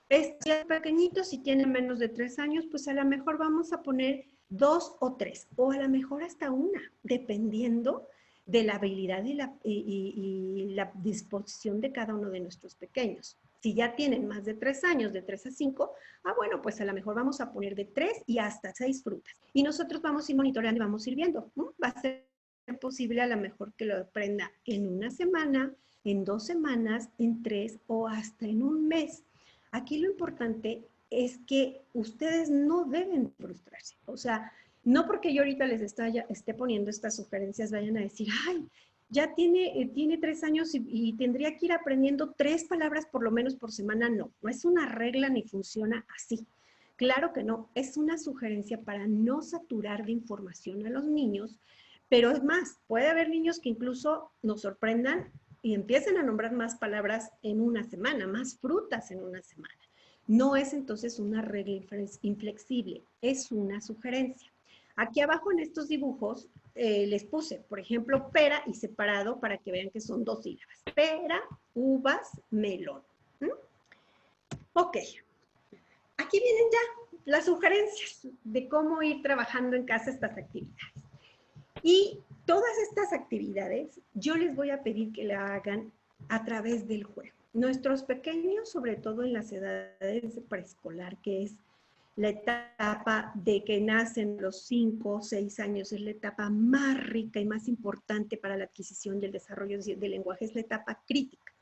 Speaker 2: este pequeñito. Si tiene menos de 3 años, pues a lo mejor vamos a poner 2 o 3, o a lo mejor hasta una, dependiendo de la habilidad y la disposición de cada uno de nuestros pequeños. Si ya tienen más de 3 años, de 3 a 5, bueno, pues a lo mejor vamos a poner de 3 y hasta 6 frutas. Y nosotros vamos a ir monitoreando y vamos a ir viendo. Va a ser posible a lo mejor que lo aprenda en una semana, en 2 semanas, en 3 o hasta en un mes. Aquí lo importante es que ustedes no deben frustrarse. O sea, no porque yo ahorita les esté poniendo estas sugerencias vayan a decir, ay, ya tiene 3 años y tendría que ir aprendiendo 3 palabras por lo menos por semana. No, no es una regla ni funciona así. Claro que no, es una sugerencia para no saturar de información a los niños, pero es más, puede haber niños que incluso nos sorprendan y empiecen a nombrar más palabras en una semana, más frutas en una semana. No es entonces una regla inflexible, es una sugerencia. Aquí abajo en estos dibujos les puse, por ejemplo, pera y separado para que vean que son 2 sílabas. Pera, uvas, melón. Ok. Aquí vienen ya las sugerencias de cómo ir trabajando en casa estas actividades. Y todas estas actividades yo les voy a pedir que la hagan a través del juego. Nuestros pequeños, sobre todo en las edades de preescolar, que es la etapa de que nacen los 5 o 6 años, es la etapa más rica y más importante para la adquisición y el desarrollo del lenguaje, es la etapa crítica.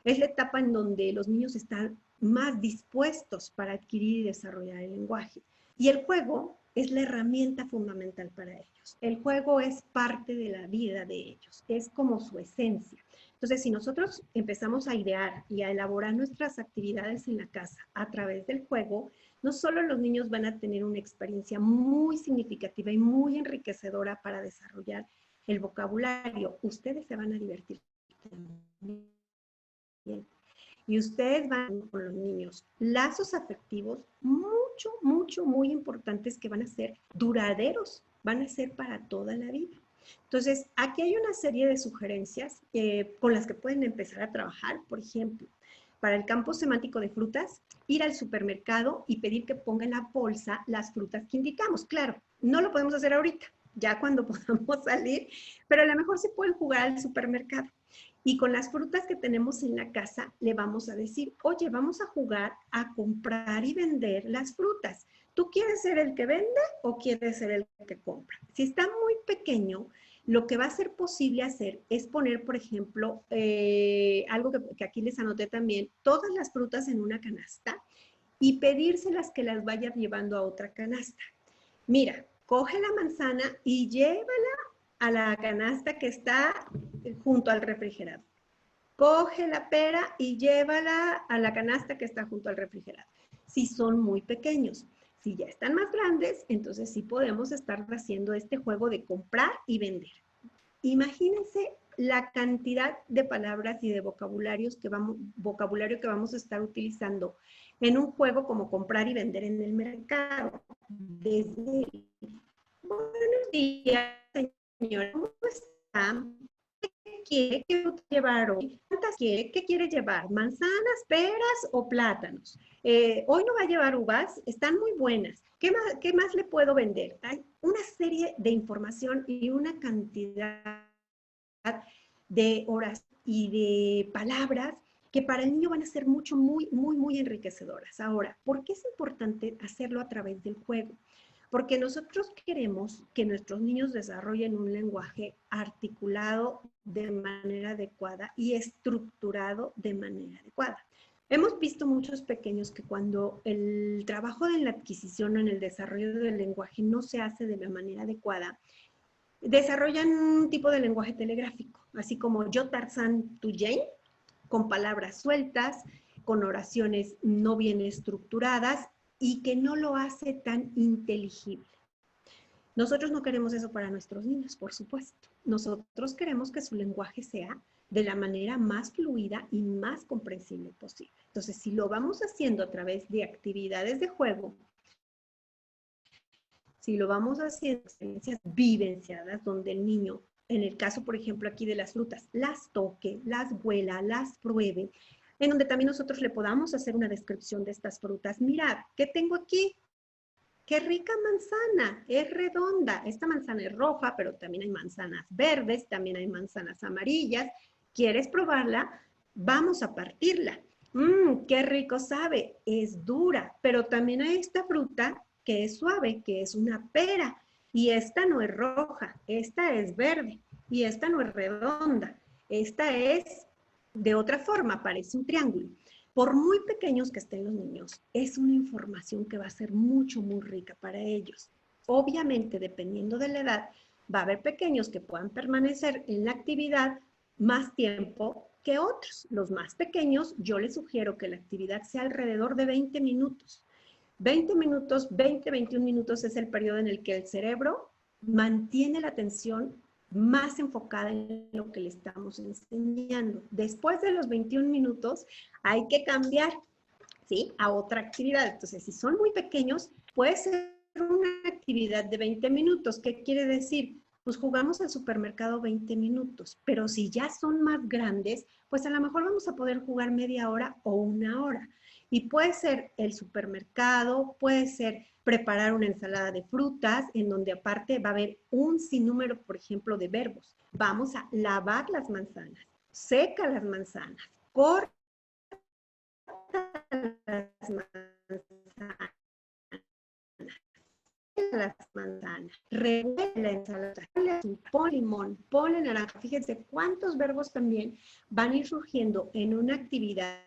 Speaker 2: Es la etapa en donde los niños están más dispuestos para adquirir y desarrollar el lenguaje. Y el juego es la herramienta fundamental para ellos. El juego es parte de la vida de ellos, es como su esencia. Entonces, si nosotros empezamos a idear y a elaborar nuestras actividades en la casa a través del juego, no solo los niños van a tener una experiencia muy significativa y muy enriquecedora para desarrollar el vocabulario, ustedes se van a divertir también. Y ustedes van con los niños lazos afectivos muy importantes que van a ser duraderos, van a ser para toda la vida. Entonces, aquí hay una serie de sugerencias con las que pueden empezar a trabajar. Por ejemplo, para el campo semántico de frutas, ir al supermercado y pedir que ponga en la bolsa las frutas que indicamos. Claro, no lo podemos hacer ahorita, ya cuando podamos salir, pero a lo mejor se pueden jugar al supermercado. Y con las frutas que tenemos en la casa, le vamos a decir, oye, vamos a jugar a comprar y vender las frutas. ¿Tú quieres ser el que vende o quieres ser el que compra? Si está muy pequeño, lo que va a ser posible hacer es poner, por ejemplo, algo que aquí les anoté también, todas las frutas en una canasta y pedírselas que las vaya llevando a otra canasta. Mira, coge la manzana y llévala a la canasta que está junto al refrigerador. Coge la pera y llévala a la canasta que está junto al refrigerador. Si son muy pequeños. Si ya están más grandes, entonces sí podemos estar haciendo este juego de comprar y vender. Imagínense la cantidad de palabras y de vocabulario que vamos a estar utilizando en un juego como comprar y vender en el mercado. Desde, buenos días, señora, ¿cómo está? ¿Qué quiere llevar hoy? ¿Cuántas quiere? ¿Qué quiere llevar? ¿Manzanas, peras o plátanos? Hoy no va a llevar uvas, están muy buenas. ¿Qué más le puedo vender? Hay una serie de información y una cantidad de horas y de palabras que para el niño van a ser muy enriquecedoras. Ahora, ¿por qué es importante hacerlo a través del juego? Porque nosotros queremos que nuestros niños desarrollen un lenguaje articulado de manera adecuada y estructurado de manera adecuada. Hemos visto muchos pequeños que cuando el trabajo en la adquisición o en el desarrollo del lenguaje no se hace de la manera adecuada, desarrollan un tipo de lenguaje telegráfico, así como yo Tarzán, tú Jane, con palabras sueltas, con oraciones no bien estructuradas y que no lo hace tan inteligible. Nosotros no queremos eso para nuestros niños, por supuesto. Nosotros queremos que su lenguaje sea de la manera más fluida y más comprensible posible. Entonces, si lo vamos haciendo a través de actividades de juego, si lo vamos haciendo experiencias vivenciadas, donde el niño, en el caso, por ejemplo, aquí de las frutas, las toque, las huela, las pruebe, en donde también nosotros le podamos hacer una descripción de estas frutas. Mirad, ¿qué tengo aquí? ¡Qué rica manzana! Es redonda. Esta manzana es roja, pero también hay manzanas verdes, también hay manzanas amarillas. ¿Quieres probarla? Vamos a partirla. ¡Qué rico sabe! Es dura, pero también hay esta fruta que es suave, que es una pera. Y esta no es roja, esta es verde. Y esta no es redonda. Esta es de otra forma, parece un triángulo. Por muy pequeños que estén los niños, es una información que va a ser muy rica para ellos. Obviamente, dependiendo de la edad, va a haber pequeños que puedan permanecer en la actividad más tiempo que otros. Los más pequeños, yo les sugiero que la actividad sea alrededor de 20 minutos. 20 minutos, 20, 21 minutos es el periodo en el que el cerebro mantiene la atención más enfocada en lo que le estamos enseñando. Después de los 21 minutos hay que cambiar, ¿sí?, a otra actividad. Entonces, si son muy pequeños, puede ser una actividad de 20 minutos. ¿Qué quiere decir? Pues jugamos al supermercado 20 minutos, pero si ya son más grandes, pues a lo mejor vamos a poder jugar media hora o una hora. Y puede ser el supermercado, puede ser preparar una ensalada de frutas, en donde aparte va a haber un sinnúmero, por ejemplo, de verbos. Vamos a lavar las manzanas, seca las manzanas, corta las manzanas, revuelve la ensalada, ponle limón, ponle naranja. Fíjense cuántos verbos también van a ir surgiendo en una actividad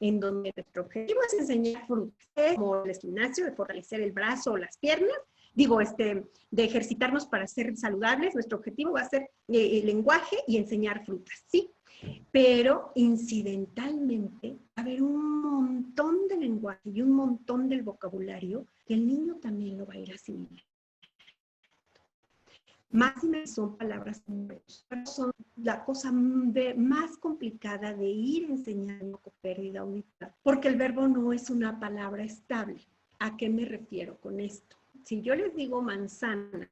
Speaker 2: en donde nuestro objetivo es enseñar frutas, como el gimnasio, de fortalecer el brazo o las piernas, de ejercitarnos para ser saludables. Nuestro objetivo va a ser el lenguaje y enseñar frutas, ¿sí? Pero incidentalmente va a haber un montón de lenguaje y un montón del vocabulario que el niño también lo va a ir asimilando. Máxime son palabras, son la cosa más complicada de ir enseñando con pérdida auditiva, porque el verbo no es una palabra estable. ¿A qué me refiero con esto? si yo les digo manzana,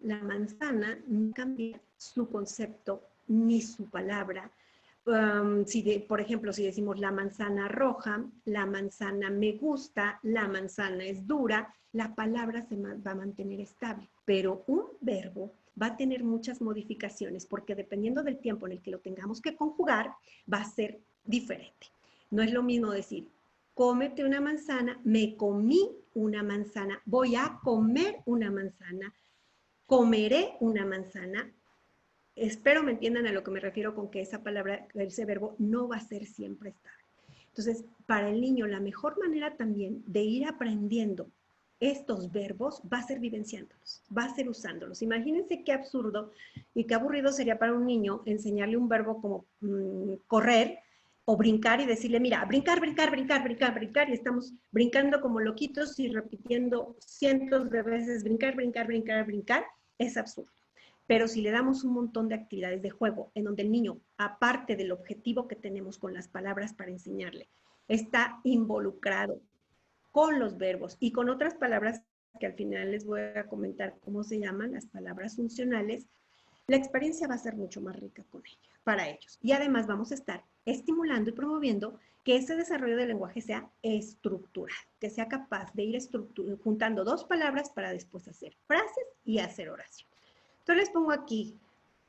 Speaker 2: la manzana no cambia su concepto ni su palabra. Por ejemplo, si decimos la manzana roja, la manzana me gusta, la manzana es dura, la palabra se va a mantener estable. Pero un verbo va a tener muchas modificaciones porque dependiendo del tiempo en el que lo tengamos que conjugar, va a ser diferente. No es lo mismo decir, cómete una manzana, me comí una manzana, voy a comer una manzana, comeré una manzana. Espero me entiendan a lo que me refiero con que esa palabra, ese verbo, no va a ser siempre estable. Entonces, para el niño, la mejor manera también de ir aprendiendo estos verbos va a ser vivenciándolos, va a ser usándolos. Imagínense qué absurdo y qué aburrido sería para un niño enseñarle un verbo como correr o brincar y decirle, mira, brincar, brincar, brincar, brincar, brincar, y estamos brincando como loquitos y repitiendo cientos de veces brincar, brincar, brincar, brincar, es absurdo. Pero si le damos un montón de actividades de juego en donde el niño, aparte del objetivo que tenemos con las palabras para enseñarle, está involucrado con los verbos y con otras palabras que al final les voy a comentar cómo se llaman, las palabras funcionales, la experiencia va a ser mucho más rica con ella, para ellos. Y además vamos a estar estimulando y promoviendo que ese desarrollo del lenguaje sea estructural, que sea capaz de ir juntando dos palabras para después hacer frases y hacer oración. Entonces les pongo aquí,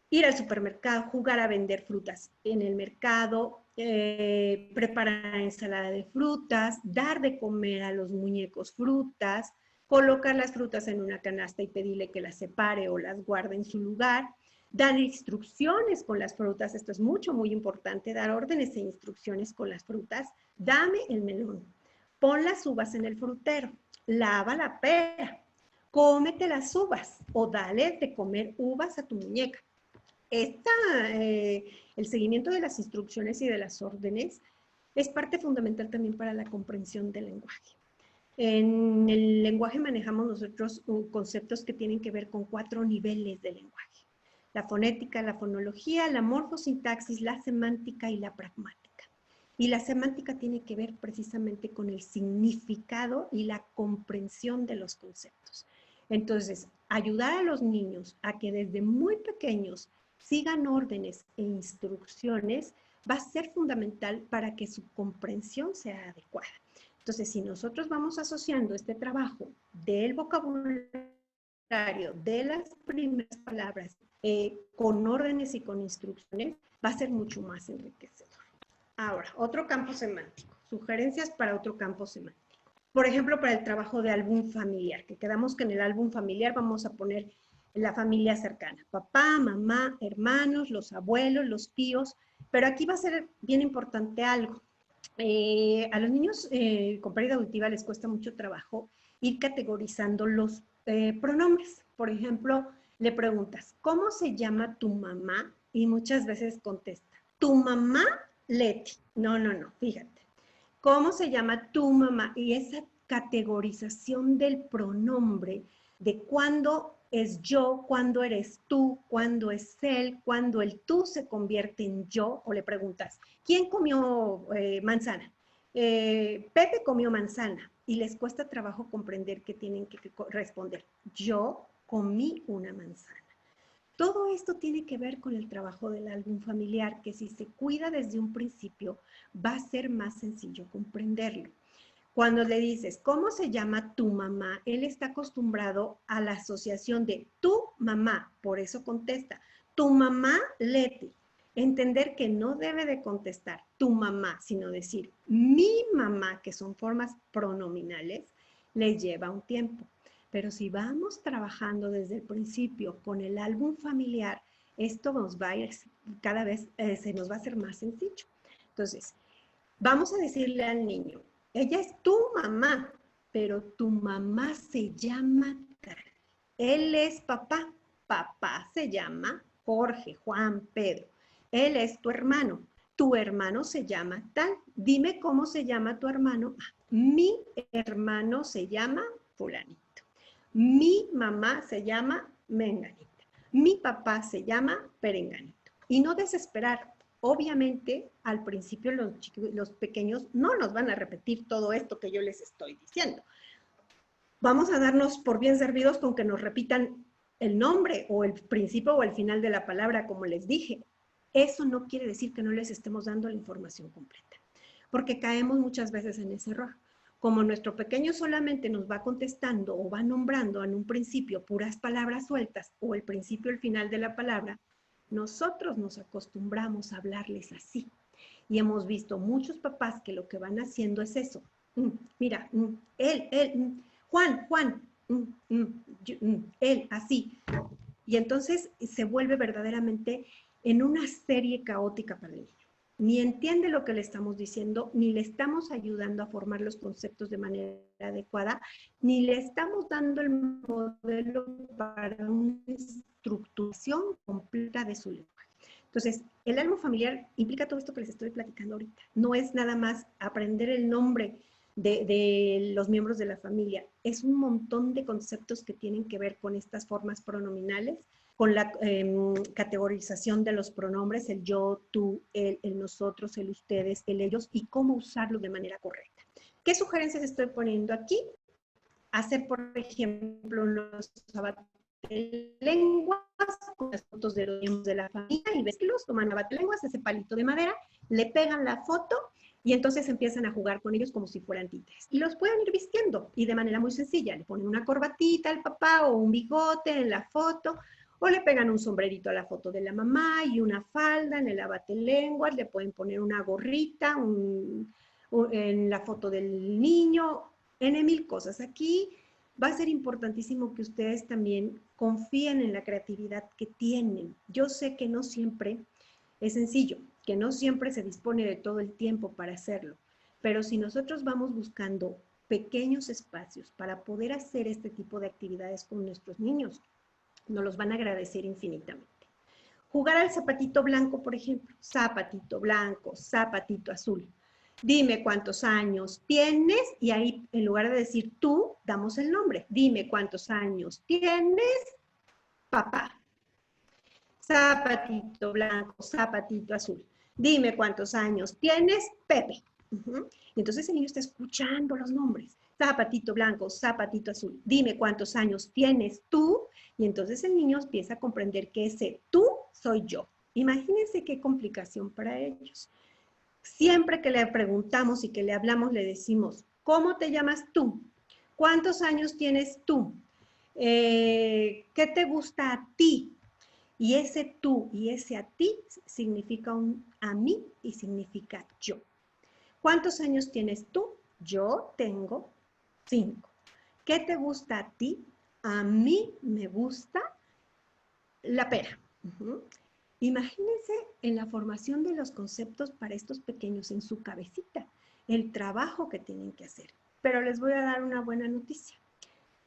Speaker 2: ir al supermercado, jugar a vender frutas en el mercado, preparar ensalada de frutas, dar de comer a los muñecos frutas, colocar las frutas en una canasta y pedirle que las separe o las guarde en su lugar, dar instrucciones con las frutas, esto es muy importante, dar órdenes e instrucciones con las frutas, dame el melón, pon las uvas en el frutero, lava la pera, cómete las uvas o dale de comer uvas a tu muñeca. El seguimiento de las instrucciones y de las órdenes es parte fundamental también para la comprensión del lenguaje. En el lenguaje manejamos nosotros conceptos que tienen que ver con 4 niveles de lenguaje. La fonética, la fonología, la morfosintaxis, la semántica y la pragmática. Y la semántica tiene que ver precisamente con el significado y la comprensión de los conceptos. Entonces, ayudar a los niños a que desde muy pequeños sigan órdenes e instrucciones va a ser fundamental para que su comprensión sea adecuada. Entonces, si nosotros vamos asociando este trabajo del vocabulario, de las primeras palabras, con órdenes y con instrucciones, va a ser mucho más enriquecedor. Ahora, otro campo semántico. Sugerencias para otro campo semántico. Por ejemplo, para el trabajo de álbum familiar, que quedamos que en el álbum familiar vamos a poner la familia cercana, papá, mamá, hermanos, los abuelos, los tíos, pero aquí va a ser bien importante algo. A los niños con pérdida auditiva les cuesta mucho trabajo ir categorizando los pronombres. Por ejemplo, le preguntas, ¿cómo se llama tu mamá? Y muchas veces contesta, tu mamá Leti. No, fíjate. ¿Cómo se llama tu mamá? Y esa categorización del pronombre, de cuándo es yo, cuándo eres tú, cuándo es él, cuándo el tú se convierte en yo, o le preguntas, ¿quién comió manzana? Pepe comió manzana, y les cuesta trabajo comprender que tienen que responder, yo comí una manzana. Todo esto tiene que ver con el trabajo del álbum familiar, que si se cuida desde un principio, va a ser más sencillo comprenderlo. Cuando le dices, ¿cómo se llama tu mamá? Él está acostumbrado a la asociación de tu mamá, por eso contesta, tu mamá Leti. Entender que no debe de contestar tu mamá, sino decir mi mamá, que son formas pronominales, le lleva un tiempo. Pero si vamos trabajando desde el principio con el álbum familiar, esto nos va a ir, cada vez se nos va a hacer más sencillo. Entonces, vamos a decirle al niño, ella es tu mamá, pero tu mamá se llama tal. Él es papá, papá se llama Jorge, Juan, Pedro. Él es tu hermano se llama tal. Dime cómo se llama tu hermano. Mi hermano se llama fulanito. Mi mamá se llama menganita. Mi papá se llama perenganito. Y no desesperar. Obviamente, al principio los pequeños no nos van a repetir todo esto que yo les estoy diciendo. Vamos a darnos por bien servidos con que nos repitan el nombre o el principio o el final de la palabra, como les dije. Eso no quiere decir que no les estemos dando la información completa, porque caemos muchas veces en ese error. Como nuestro pequeño solamente nos va contestando o va nombrando en un principio puras palabras sueltas o el principio y el final de la palabra, nosotros nos acostumbramos a hablarles así. Y hemos visto muchos papás que lo que van haciendo es eso. Mira, él, Juan, él, así. Y entonces se vuelve verdaderamente en una serie caótica para el niño. Ni entiende lo que le estamos diciendo, ni le estamos ayudando a formar los conceptos de manera adecuada, ni le estamos dando el modelo para una estructuración completa de su lenguaje. Entonces, el álbum familiar implica todo esto que les estoy platicando ahorita. No es nada más aprender el nombre de los miembros de la familia. Es un montón de conceptos que tienen que ver con estas formas pronominales, con la categorización de los pronombres, el yo, tú, él, el nosotros, el ustedes, el ellos, y cómo usarlos de manera correcta. ¿Qué sugerencias estoy poniendo aquí? Hacer, por ejemplo, unos abatelenguas con las fotos de los miembros de la familia y ves que los toman abatelenguas, ese palito de madera, le pegan la foto y entonces empiezan a jugar con ellos como si fueran títeres. Y los pueden ir vistiendo y de manera muy sencilla. Le ponen una corbatita al papá o un bigote en la foto, o le pegan un sombrerito a la foto de la mamá y una falda en el abatelenguas, le pueden poner una gorrita en la foto del niño, mil cosas. Aquí va a ser importantísimo que ustedes también confíen en la creatividad que tienen. Yo sé que no siempre es sencillo, que no siempre se dispone de todo el tiempo para hacerlo, pero si nosotros vamos buscando pequeños espacios para poder hacer este tipo de actividades con nuestros niños, nos los van a agradecer infinitamente. Jugar al zapatito blanco, por ejemplo, zapatito blanco, zapatito azul. Dime cuántos años tienes y ahí en lugar de decir tú, damos el nombre. Dime cuántos años tienes, papá. Zapatito blanco, zapatito azul. Dime cuántos años tienes, Pepe. Y entonces el niño está escuchando los nombres. Zapatito blanco, zapatito azul. Dime cuántos años tienes tú. Y entonces el niño empieza a comprender que ese tú soy yo. Imagínense qué complicación para ellos. Siempre que le preguntamos y que le hablamos, le decimos, ¿cómo te llamas tú? ¿Cuántos años tienes tú? ¿Qué te gusta a ti? Y ese tú y ese a ti significa un a mí y significa yo. ¿Cuántos años tienes tú? Yo tengo 5. ¿Qué te gusta a ti? A mí me gusta la pera. Imagínense en la formación de los conceptos para estos pequeños en su cabecita, el trabajo que tienen que hacer. Pero les voy a dar una buena noticia.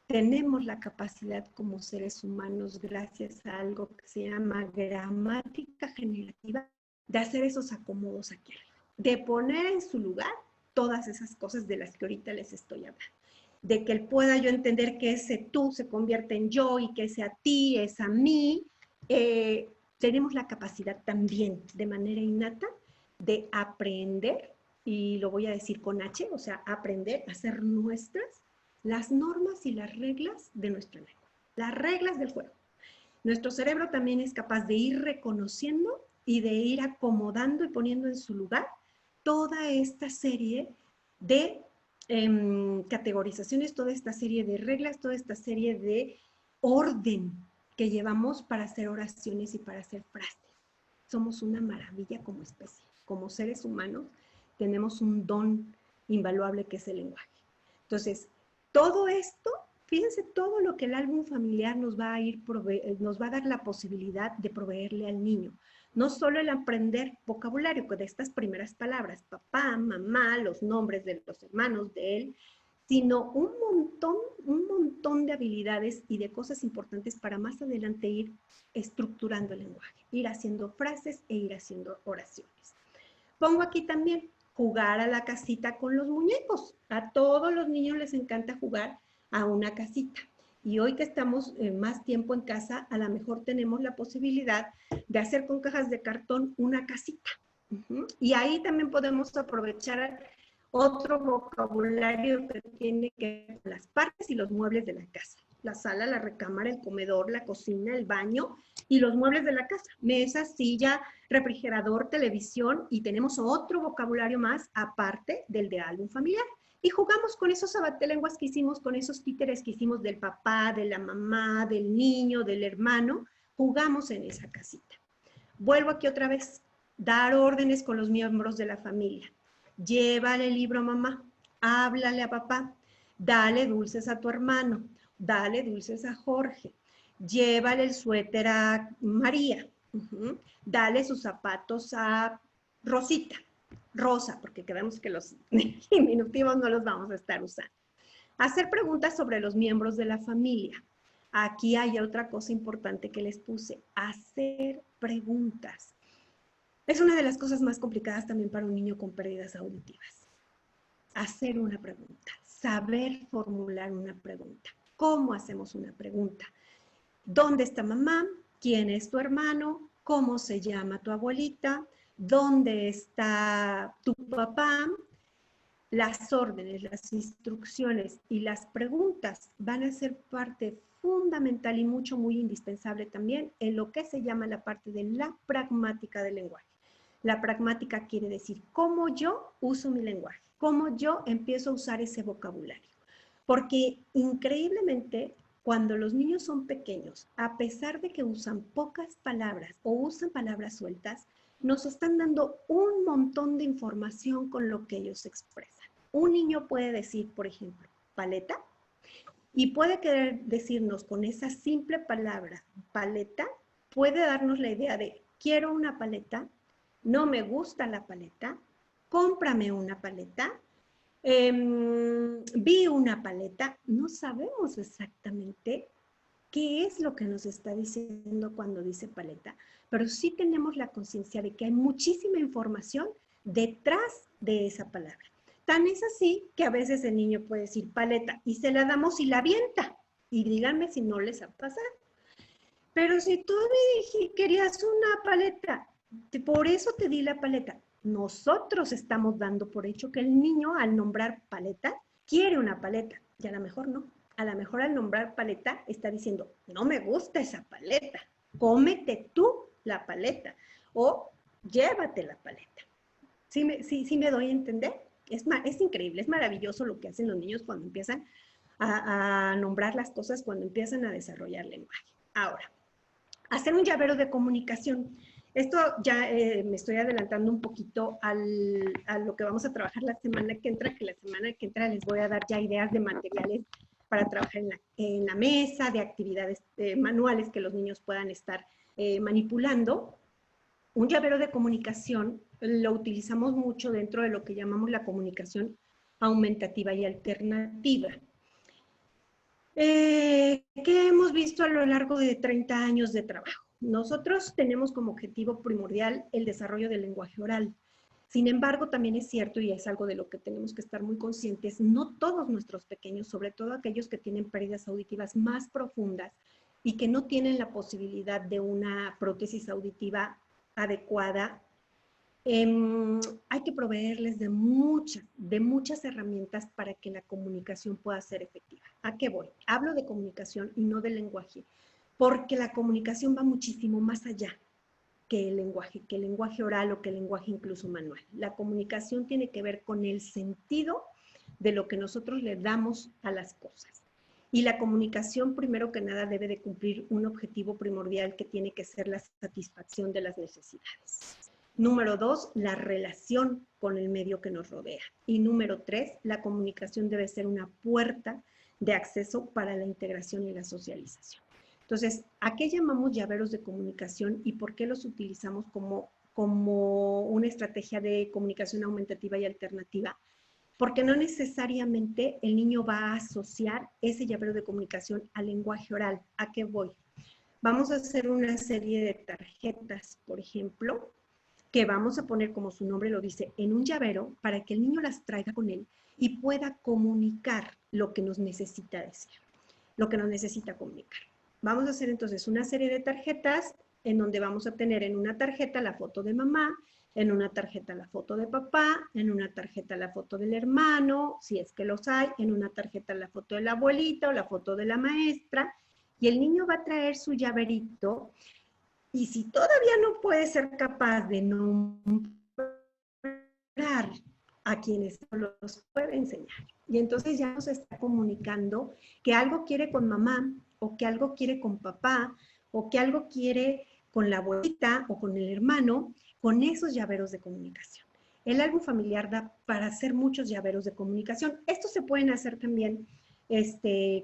Speaker 2: Tenemos la capacidad como seres humanos, gracias a algo que se llama gramática generativa, de hacer esos acomodos aquí arriba, de poner en su lugar todas esas cosas de las que ahorita les estoy hablando. De que él pueda yo entender que ese tú se convierte en yo y que ese a ti es a mí. Tenemos la capacidad también de manera innata de aprender, y lo voy a decir con H, o sea, aprender a hacer nuestras las normas y las reglas de nuestra lengua, las reglas del juego. Nuestro cerebro también es capaz de ir reconociendo y de ir acomodando y poniendo en su lugar toda esta serie de categorizaciones, toda esta serie de reglas, toda esta serie de orden que llevamos para hacer oraciones y para hacer frases. Somos una maravilla como especie. Como seres humanos tenemos un don invaluable que es el lenguaje. Entonces, todo esto, fíjense todo lo que el álbum familiar nos va a dar la posibilidad de proveerle al niño. No solo el aprender vocabulario de estas primeras palabras, papá, mamá, los nombres de los hermanos de él, sino un montón de habilidades y de cosas importantes para más adelante ir estructurando el lenguaje, ir haciendo frases e ir haciendo oraciones. Pongo aquí también jugar a la casita con los muñecos. A todos los niños les encanta jugar a una casita. Y hoy que estamos más tiempo en casa, a lo mejor tenemos la posibilidad de hacer con cajas de cartón una casita. Y ahí también podemos aprovechar Otro vocabulario que tiene que ver con las partes y los muebles de la casa. La sala, la recámara, el comedor, la cocina, el baño y los muebles de la casa. Mesa, silla, refrigerador, televisión, y tenemos otro vocabulario más aparte del de álbum familiar. Y jugamos con esos abatelenguas que hicimos, con esos títeres que hicimos del papá, de la mamá, del niño, del hermano. Jugamos en esa casita. Vuelvo aquí otra vez. Dar órdenes con los miembros de la familia. Llévale el libro a mamá, háblale a papá, dale dulces a tu hermano, dale dulces a Jorge, llévale el suéter a María, dale sus zapatos a Rosita, Rosa, porque queremos que los diminutivos no los vamos a estar usando. Hacer preguntas sobre los miembros de la familia. Aquí hay otra cosa importante que les puse, hacer preguntas. Es una de las cosas más complicadas también para un niño con pérdidas auditivas. Hacer una pregunta, saber formular una pregunta. ¿Cómo hacemos una pregunta? ¿Dónde está mamá? ¿Quién es tu hermano? ¿Cómo se llama tu abuelita? ¿Dónde está tu papá? Las órdenes, las instrucciones y las preguntas van a ser parte fundamental y muy indispensable también en lo que se llama la parte de la pragmática del lenguaje. La pragmática quiere decir cómo yo uso mi lenguaje, cómo yo empiezo a usar ese vocabulario. Porque increíblemente, cuando los niños son pequeños, a pesar de que usan pocas palabras o usan palabras sueltas, nos están dando un montón de información con lo que ellos expresan. Un niño puede decir, por ejemplo, paleta, y puede querer decirnos con esa simple palabra, paleta, puede darnos la idea de quiero una paleta, no me gusta la paleta, cómprame una paleta, vi una paleta, no sabemos exactamente qué es lo que nos está diciendo cuando dice paleta, pero sí tenemos la conciencia de que hay muchísima información detrás de esa palabra. Tan es así que a veces el niño puede decir paleta y se la damos y la avienta. Y díganme si no les ha pasado. Pero si tú me querías una paleta, por eso te di la paleta. Nosotros estamos dando por hecho que el niño al nombrar paleta quiere una paleta y a lo mejor no. A lo mejor al nombrar paleta está diciendo, no me gusta esa paleta, cómete tú la paleta o llévate la paleta. ¿Sí me doy a entender? Es increíble, es maravilloso lo que hacen los niños cuando empiezan a nombrar las cosas, cuando empiezan a desarrollar lenguaje. Ahora, hacer un llavero de comunicación. Esto ya me estoy adelantando un poquito a lo que vamos a trabajar la semana que entra, que la semana que entra les voy a dar ya ideas de materiales para trabajar en la mesa, de actividades manuales que los niños puedan estar manipulando. Un llavero de comunicación lo utilizamos mucho dentro de lo que llamamos la comunicación aumentativa y alternativa. ¿Qué hemos visto a lo largo de 30 años de trabajo? Nosotros tenemos como objetivo primordial el desarrollo del lenguaje oral. Sin embargo, también es cierto, y es algo de lo que tenemos que estar muy conscientes, no todos nuestros pequeños, sobre todo aquellos que tienen pérdidas auditivas más profundas y que no tienen la posibilidad de una prótesis auditiva adecuada, hay que proveerles de muchas herramientas para que la comunicación pueda ser efectiva. ¿A qué voy? Hablo de comunicación y no de lenguaje, porque la comunicación va muchísimo más allá que el lenguaje oral o que el lenguaje incluso manual. La comunicación tiene que ver con el sentido de lo que nosotros le damos a las cosas. Y la comunicación, primero que nada, debe de cumplir un objetivo primordial que tiene que ser la satisfacción de las necesidades. Número 2, la relación con el medio que nos rodea. Y número 3, la comunicación debe ser una puerta de acceso para la integración y la socialización. Entonces, ¿a qué llamamos llaveros de comunicación y por qué los utilizamos como una estrategia de comunicación aumentativa y alternativa? Porque no necesariamente el niño va a asociar ese llavero de comunicación al lenguaje oral. ¿A qué voy? Vamos a hacer una serie de tarjetas, por ejemplo, que vamos a poner, como su nombre lo dice, en un llavero para que el niño las traiga con él y pueda comunicar lo que nos necesita decir, lo que nos necesita comunicar. Vamos a hacer entonces una serie de tarjetas en donde vamos a tener en una tarjeta la foto de mamá, En una tarjeta la foto de papá, en una tarjeta la foto del hermano, si es que los hay, en una tarjeta la foto de la abuelita o la foto de la maestra, y el niño va a traer su llaverito, y si todavía no puede ser capaz de nombrar a quienes los puede enseñar, y entonces ya nos está comunicando que algo quiere con mamá, o que algo quiere con papá, o que algo quiere con la abuelita o con el hermano, con esos llaveros de comunicación. El álbum familiar da para hacer muchos llaveros de comunicación. Estos se pueden hacer también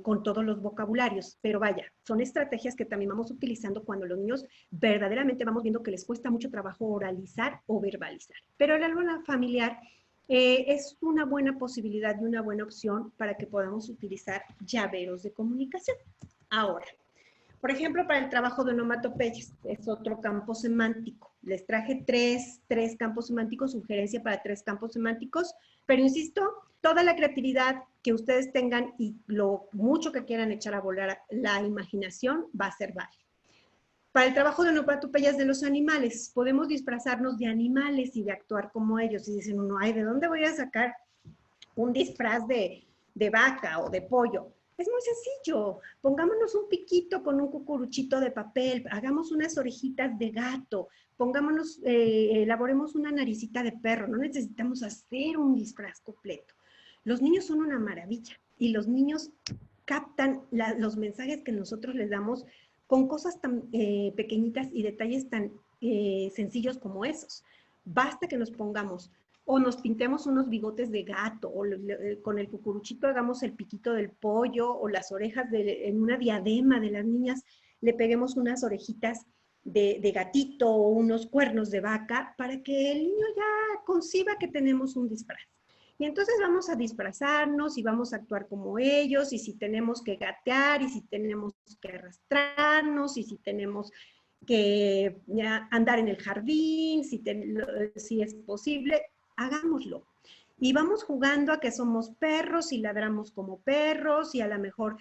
Speaker 2: con todos los vocabularios, pero vaya, son estrategias que también vamos utilizando cuando los niños verdaderamente vamos viendo que les cuesta mucho trabajo oralizar o verbalizar. Pero el álbum familiar es una buena posibilidad y una buena opción para que podamos utilizar llaveros de comunicación. Ahora, por ejemplo, para el trabajo de onomatopeyas, es otro campo semántico. Les traje tres campos semánticos, sugerencia para 3 campos semánticos, pero insisto, toda la creatividad que ustedes tengan y lo mucho que quieran echar a volar la imaginación va a ser válida. Para el trabajo de onomatopeyas de los animales, podemos disfrazarnos de animales y de actuar como ellos. Y dicen uno, ay, ¿de dónde voy a sacar un disfraz de vaca o de pollo? Es muy sencillo, pongámonos un piquito con un cucuruchito de papel, hagamos unas orejitas de gato, pongámonos, elaboremos una naricita de perro, no necesitamos hacer un disfraz completo. Los niños son una maravilla y los niños captan los mensajes que nosotros les damos con cosas tan pequeñitas y detalles tan sencillos como esos. Basta que nos pongamos o nos pintemos unos bigotes de gato, o con el cucuruchito hagamos el piquito del pollo, o las orejas en una diadema de las niñas, le peguemos unas orejitas de gatito o unos cuernos de vaca, para que el niño ya conciba que tenemos un disfraz. Y entonces vamos a disfrazarnos y vamos a actuar como ellos, y si tenemos que gatear, y si tenemos que arrastrarnos, y si tenemos que andar en el jardín, si es posible, hagámoslo. Y vamos jugando a que somos perros y ladramos como perros y a lo mejor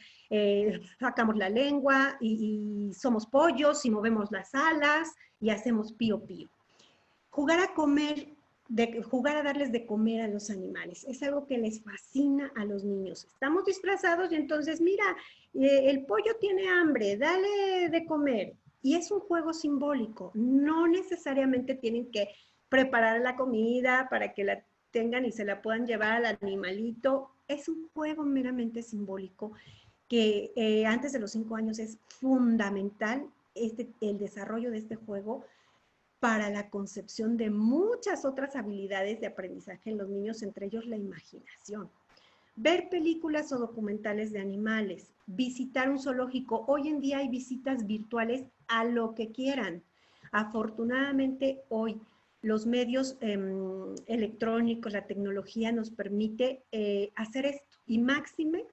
Speaker 2: sacamos la lengua y somos pollos y movemos las alas y hacemos pío pío. Jugar a comer, jugar a darles de comer a los animales, es algo que les fascina a los niños. Estamos disfrazados y entonces, mira, el pollo tiene hambre, dale de comer. Y es un juego simbólico, no necesariamente tienen que preparar la comida para que la tengan y se la puedan llevar al animalito. Es un juego meramente simbólico que antes de los 5 años es fundamental el desarrollo de este juego para la concepción de muchas otras habilidades de aprendizaje en los niños, entre ellos la imaginación. Ver películas o documentales de animales, visitar un zoológico. Hoy en día hay visitas virtuales a lo que quieran. Afortunadamente hoy los medios electrónicos, la tecnología nos permite hacer esto. Y máxime,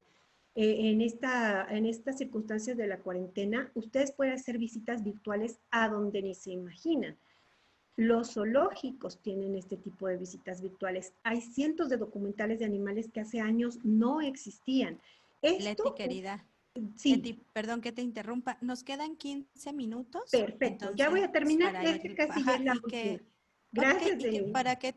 Speaker 2: en estas circunstancias de la cuarentena, ustedes pueden hacer visitas virtuales a donde ni se imaginan. Los zoológicos tienen este tipo de visitas virtuales. Hay cientos de documentales de animales que hace años no existían.
Speaker 4: Leti, querida.
Speaker 2: Sí.
Speaker 4: Leti, perdón que te interrumpa. Nos quedan 15 minutos.
Speaker 2: Perfecto,
Speaker 4: entonces,
Speaker 2: ya voy a terminar. Casi ya es la
Speaker 4: última.
Speaker 2: Gracias,
Speaker 4: okay, y que para que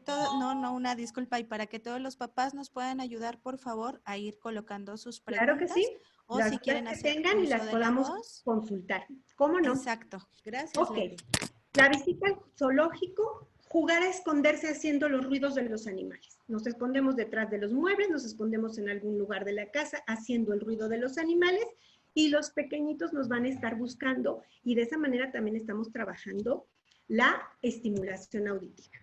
Speaker 4: una disculpa, y para que todos los papás nos puedan ayudar, por favor, a ir colocando sus preguntas.
Speaker 2: Claro que sí.
Speaker 4: O
Speaker 2: las
Speaker 4: si quieren hacer
Speaker 2: tengan y las podamos consultar. ¿Cómo no?
Speaker 4: Exacto. Gracias, Leti.
Speaker 2: La visita al zoológico, jugar a esconderse haciendo los ruidos de los animales. Nos escondemos detrás de los muebles, nos escondemos en algún lugar de la casa haciendo el ruido de los animales y los pequeñitos nos van a estar buscando y de esa manera también estamos trabajando la estimulación auditiva.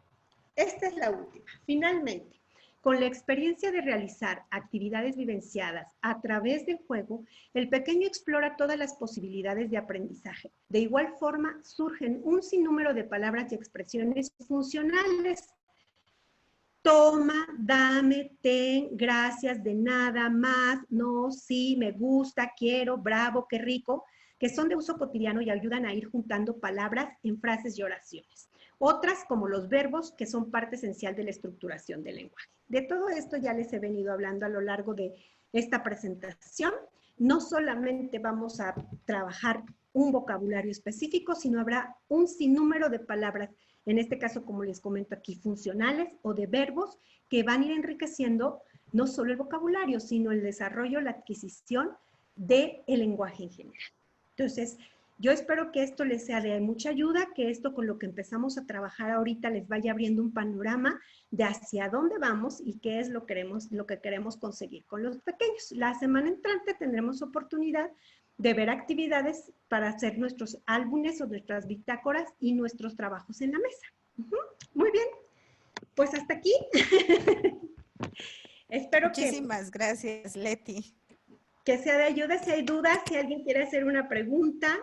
Speaker 2: Esta es la última. Finalmente, con la experiencia de realizar actividades vivenciadas a través del juego, el pequeño explora todas las posibilidades de aprendizaje. De igual forma, surgen un sinnúmero de palabras y expresiones funcionales. Toma, dame, ten, gracias, de nada, más, no, sí, me gusta, quiero, bravo, qué rico, que son de uso cotidiano y ayudan a ir juntando palabras en frases y oraciones. Otras, como los verbos, que son parte esencial de la estructuración del lenguaje. De todo esto ya les he venido hablando a lo largo de esta presentación. No solamente vamos a trabajar un vocabulario específico, sino habrá un sinnúmero de palabras en este caso, como les comento aquí, funcionales o de verbos que van a ir enriqueciendo no solo el vocabulario, sino el desarrollo, la adquisición del lenguaje en general. Entonces, yo espero que esto les sea de mucha ayuda, que esto con lo que empezamos a trabajar ahorita les vaya abriendo un panorama de hacia dónde vamos y qué es lo que queremos conseguir con los pequeños. La semana entrante tendremos oportunidad de ver actividades para hacer nuestros álbumes o nuestras bitácoras y nuestros trabajos en la mesa. Muy bien, pues hasta aquí. Espero
Speaker 4: Muchísimas gracias, Leti.
Speaker 2: que sea de ayuda. Si hay dudas, si alguien quiere hacer una pregunta.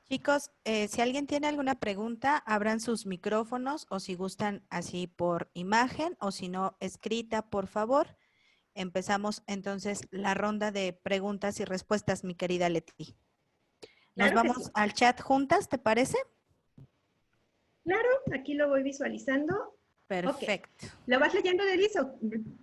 Speaker 4: Chicos, si alguien tiene alguna pregunta, abran sus micrófonos o si gustan así por imagen o si no escrita, por favor. Empezamos entonces la ronda de preguntas y respuestas, mi querida Leti. Nos
Speaker 2: Claro que
Speaker 4: vamos
Speaker 2: sí.
Speaker 4: al chat juntas, ¿te parece?
Speaker 2: Claro, aquí lo voy visualizando.
Speaker 4: Perfecto.
Speaker 2: Ok. ¿Lo vas leyendo, Elisa?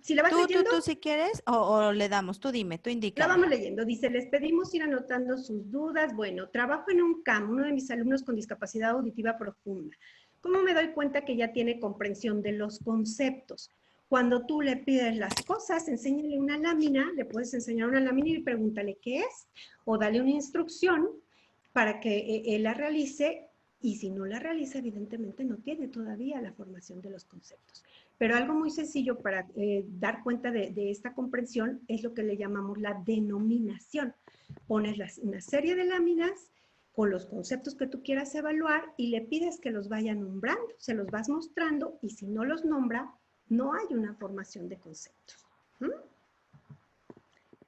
Speaker 2: Si lo vas leyendo,
Speaker 4: Tú si quieres o le damos, tú dime, tú
Speaker 2: lo
Speaker 4: indícame.
Speaker 2: vamos leyendo. Dice, les pedimos ir anotando sus dudas. Bueno, trabajo en un CAM, uno de mis alumnos con discapacidad auditiva profunda. ¿Cómo me doy cuenta que ya tiene comprensión de los conceptos? Cuando tú le pides las cosas, enséñale una lámina, le puedes enseñar una lámina y pregúntale qué es, o dale una instrucción para que él la realice, y si no la realiza, evidentemente no tiene todavía la formación de los conceptos. Pero algo muy sencillo para dar cuenta de esta comprensión es lo que le llamamos la denominación. Pones una serie de láminas con los conceptos que tú quieras evaluar y le pides que los vaya nombrando, se los vas mostrando y si no los nombra, no hay una formación de conceptos.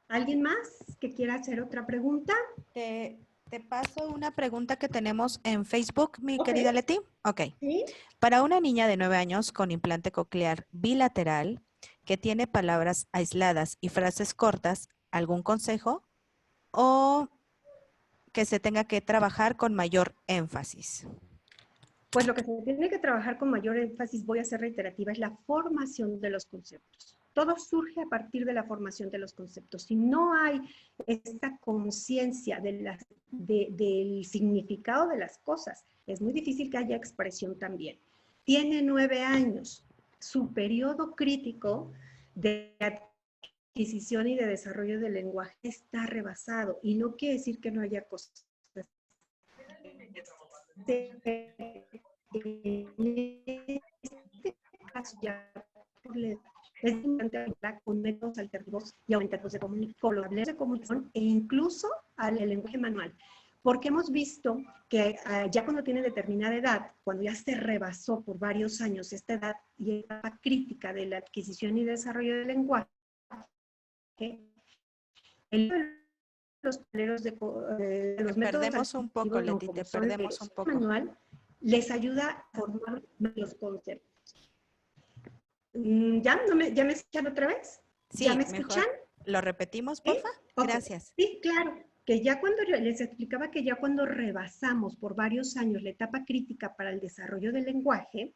Speaker 2: ¿Alguien más que quiera hacer otra pregunta?
Speaker 4: Te paso una pregunta que tenemos en Facebook, mi
Speaker 2: Ok.
Speaker 4: querida Leti. Ok.
Speaker 2: ¿Sí?
Speaker 4: Para una niña de 9 años con implante coclear bilateral que tiene palabras aisladas y frases cortas, ¿algún consejo? ¿O que se tenga que trabajar con mayor énfasis?
Speaker 2: Pues lo que se tiene que trabajar con mayor énfasis, voy a ser reiterativa, es la formación de los conceptos. Todo surge a partir de la formación de los conceptos. Si no hay esta conciencia del significado de las cosas, es muy difícil que haya expresión también. Tiene 9 años. Su periodo crítico de adquisición y de desarrollo del lenguaje está rebasado. Y no quiere decir que no haya cosas en este caso ya es importante hablar con métodos alternativos y aumentarlos de comunicación e incluso al lenguaje manual. Porque hemos visto que ya cuando tiene determinada edad, cuando ya se rebasó por varios años esta edad y etapa crítica de la adquisición y desarrollo del lenguaje, los tableros de los métodos
Speaker 4: Perdemos un poco, Leti, te perdemos un poco.
Speaker 2: Manual, les ayuda a formar los conceptos. ¿Ya me escuchan otra vez?
Speaker 4: Sí,
Speaker 2: ¿Ya me
Speaker 4: mejor.
Speaker 2: escuchan?
Speaker 4: ¿Lo repetimos,
Speaker 2: ¿Sí?
Speaker 4: porfa?
Speaker 2: Okay.
Speaker 4: Gracias.
Speaker 2: Sí, claro. Que ya cuando les explicaba que ya cuando rebasamos por varios años la etapa crítica para el desarrollo del lenguaje,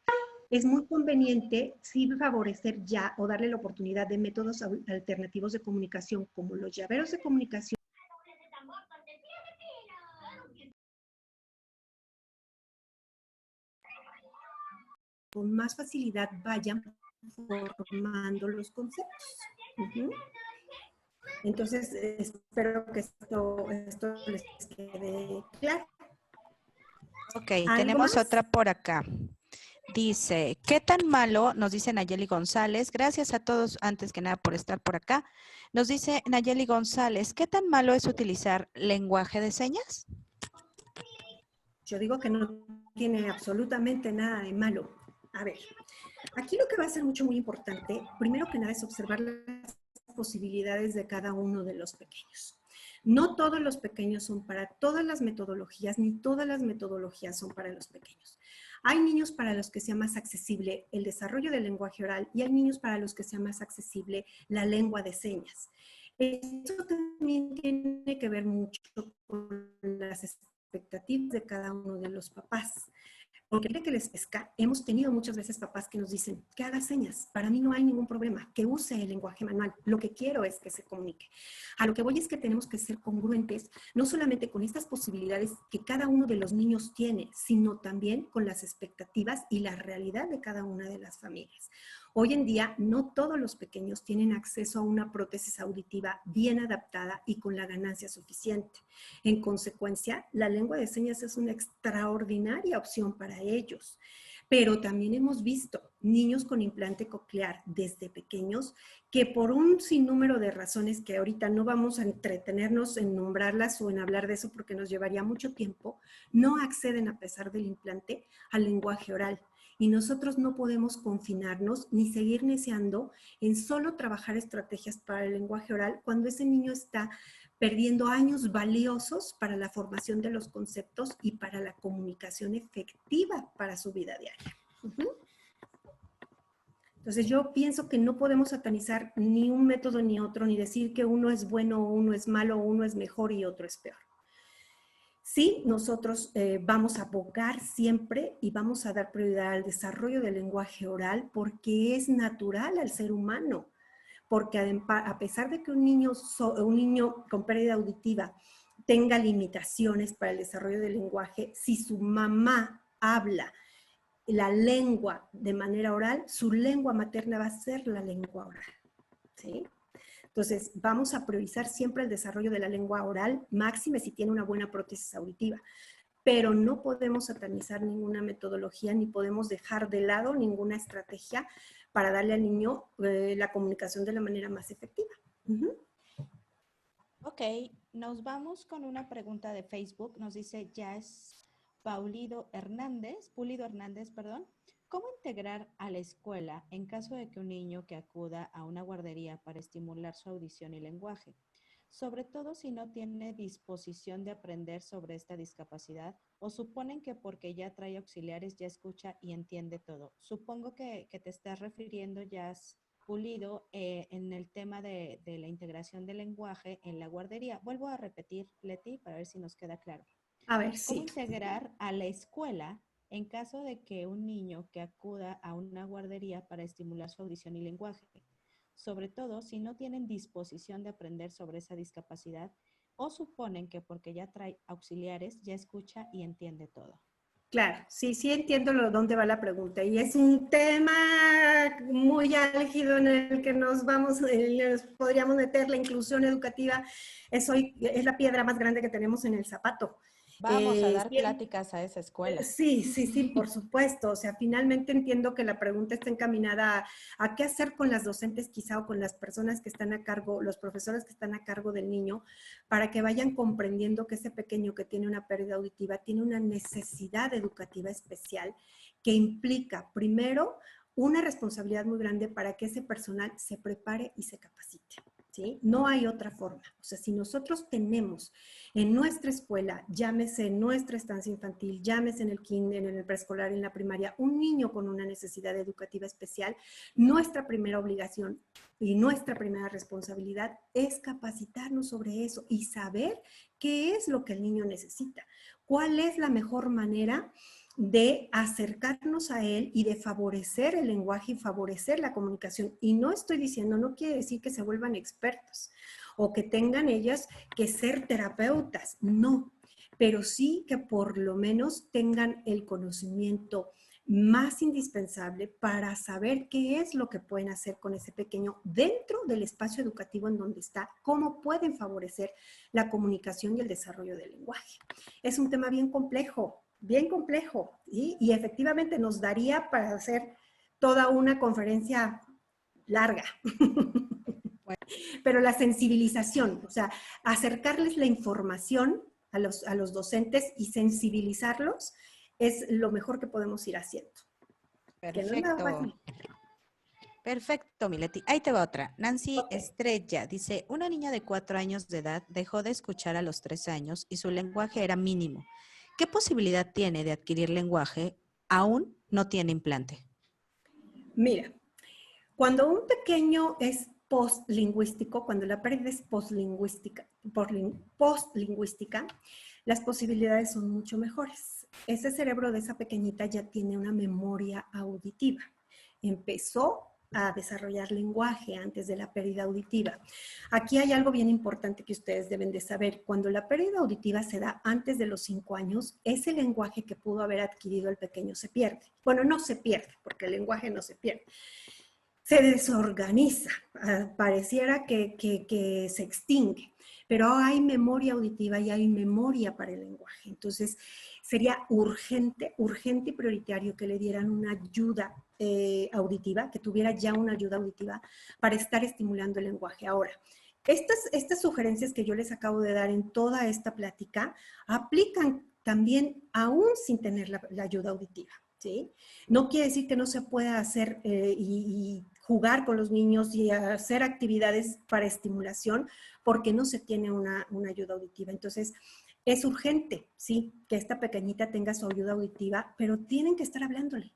Speaker 2: es muy conveniente sí favorecer ya o darle la oportunidad de métodos alternativos de comunicación como los llaveros de comunicación. Con más facilidad vayan formando los conceptos. Entonces, espero que esto les quede claro.
Speaker 4: Ok, tenemos otra por acá. Dice, ¿qué tan malo? Nos dice Nayeli González. Gracias a todos, antes que nada, por estar por acá. Nos dice Nayeli González, ¿qué tan malo es utilizar lenguaje de señas?
Speaker 2: Yo digo que no tiene absolutamente nada de malo. A ver, aquí lo que va a ser muy importante, primero que nada, es observar las posibilidades de cada uno de los pequeños. No todos los pequeños son para todas las metodologías, ni todas las metodologías son para los pequeños. Hay niños para los que sea más accesible el desarrollo del lenguaje oral y hay niños para los que sea más accesible la lengua de señas. Esto también tiene que ver mucho con las expectativas de cada uno de los papás. porque cree que les pesca, hemos tenido muchas veces papás que nos dicen que haga señas, para mí no hay ningún problema, que use el lenguaje manual, lo que quiero es que se comunique. A lo que voy es que tenemos que ser congruentes, no solamente con estas posibilidades que cada uno de los niños tiene, sino también con las expectativas y la realidad de cada una de las familias. Hoy en día, no todos los pequeños tienen acceso a una prótesis auditiva bien adaptada y con la ganancia suficiente. En consecuencia, la lengua de señas es una extraordinaria opción para ellos. Pero también hemos visto niños con implante coclear desde pequeños que por un sinnúmero de razones que ahorita no vamos a entretenernos en nombrarlas o en hablar de eso porque nos llevaría mucho tiempo, no acceden a pesar del implante al lenguaje oral. Y nosotros no podemos confinarnos ni seguir neceando en solo trabajar estrategias para el lenguaje oral cuando ese niño está perdiendo años valiosos para la formación de los conceptos y para la comunicación efectiva para su vida diaria. Entonces yo pienso que no podemos satanizar ni un método ni otro, ni decir que uno es bueno o uno es malo o uno es mejor y otro es peor. Sí, nosotros vamos a abogar siempre y vamos a dar prioridad al desarrollo del lenguaje oral porque es natural al ser humano. Porque a pesar de que un niño con pérdida auditiva tenga limitaciones para el desarrollo del lenguaje, si su mamá habla la lengua de manera oral, su lengua materna va a ser la lengua oral, ¿sí? Entonces, vamos a priorizar siempre el desarrollo de la lengua oral, máxime si tiene una buena prótesis auditiva, pero no podemos satanizar ninguna metodología ni podemos dejar de lado ninguna estrategia para darle al niño la comunicación de la manera más efectiva.
Speaker 4: Ok, nos vamos con una pregunta de Facebook. Nos dice Pulido Hernández, ¿cómo integrar a la escuela en caso de que un niño que acuda a una guardería para estimular su audición y lenguaje? Sobre todo si no tiene disposición de aprender sobre esta discapacidad o suponen que porque ya trae auxiliares ya escucha y entiende todo. Supongo que te estás refiriendo, Jazz Pulido, en el tema de la integración del lenguaje en la guardería. Vuelvo a repetir, Leti, para ver si nos queda claro.
Speaker 2: A ver,
Speaker 4: ¿Cómo
Speaker 2: sí.
Speaker 4: integrar a la escuela en caso de que un niño que acuda a una guardería para estimular su audición y lenguaje, sobre todo si no tienen disposición de aprender sobre esa discapacidad o suponen que porque ya trae auxiliares ya escucha y entiende todo?
Speaker 2: Claro, sí entiendo dónde va la pregunta y es un tema muy álgido en el que nos podríamos meter. La inclusión educativa es la piedra más grande que tenemos en el zapato.
Speaker 4: Vamos a dar pláticas a esa escuela.
Speaker 2: Sí, por supuesto. O sea, finalmente entiendo que la pregunta está encaminada a qué hacer con las docentes quizá o con las personas que están a cargo, los profesores que están a cargo del niño, para que vayan comprendiendo que ese pequeño que tiene una pérdida auditiva tiene una necesidad educativa especial que implica, primero, una responsabilidad muy grande para que ese personal se prepare y se capacite. ¿Sí? No hay otra forma. O sea, si nosotros tenemos en nuestra escuela, llámese en nuestra estancia infantil, llámese en el kinder, en el preescolar, en la primaria, un niño con una necesidad educativa especial, nuestra primera obligación y nuestra primera responsabilidad es capacitarnos sobre eso y saber qué es lo que el niño necesita, cuál es la mejor manera de acercarnos a él y de favorecer el lenguaje y favorecer la comunicación. Y no estoy diciendo, no quiere decir que se vuelvan expertos o que tengan ellas que ser terapeutas, no, pero sí que por lo menos tengan el conocimiento más indispensable para saber qué es lo que pueden hacer con ese pequeño dentro del espacio educativo en donde está, cómo pueden favorecer la comunicación y el desarrollo del lenguaje. Es un tema bien complejo, y efectivamente nos daría para hacer toda una conferencia larga. Pero la sensibilización, o sea, acercarles la información a los docentes y sensibilizarlos es lo mejor que podemos ir haciendo.
Speaker 4: Perfecto.
Speaker 2: Que no es nada fácil.
Speaker 4: Perfecto, Mileti. Ahí te va otra. Nancy Estrella dice, una niña de 4 años de edad dejó de escuchar a los 3 años y su lenguaje era mínimo. ¿Qué posibilidad tiene de adquirir lenguaje? Aún no tiene implante.
Speaker 2: Mira, cuando un pequeño es postlingüístico, cuando la pérdida es postlingüística, las posibilidades son mucho mejores. ese cerebro de esa pequeñita ya tiene una memoria auditiva. Empezó a desarrollar lenguaje antes de la pérdida auditiva. Aquí hay algo bien importante que ustedes deben de saber. Cuando la pérdida auditiva se da antes de los 5 años, ese lenguaje que pudo haber adquirido el pequeño se pierde. Bueno, no se pierde, porque el lenguaje no se pierde. Se desorganiza, pareciera que se extingue, pero hay memoria auditiva y hay memoria para el lenguaje. Entonces, sería urgente y prioritario que le dieran una ayuda auditiva, que tuviera ya una ayuda auditiva para estar estimulando el lenguaje. Ahora, estas sugerencias que yo les acabo de dar en toda esta plática aplican también aún sin tener la ayuda auditiva. ¿Sí? No quiere decir que no se pueda hacer y jugar con los niños y hacer actividades para estimulación porque no se tiene una ayuda auditiva. Entonces, es urgente, sí, que esta pequeñita tenga su ayuda auditiva, pero tienen que estar hablándole,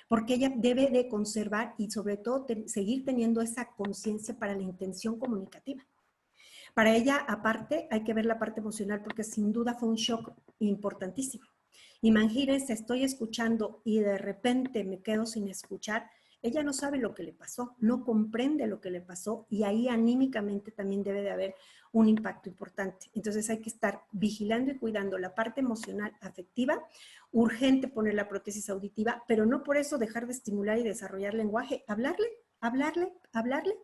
Speaker 2: porque ella debe de conservar y sobre todo seguir teniendo esa conciencia para la intención comunicativa. Para ella, aparte, hay que ver la parte emocional porque sin duda fue un shock importantísimo. Imagínense, estoy escuchando y de repente me quedo sin escuchar. Ella no sabe lo que le pasó, no comprende lo que le pasó y ahí anímicamente también debe de haber un impacto importante. Entonces hay que estar vigilando y cuidando la parte emocional, afectiva, urgente poner la prótesis auditiva, pero no por eso dejar de estimular y desarrollar lenguaje. Hablarle,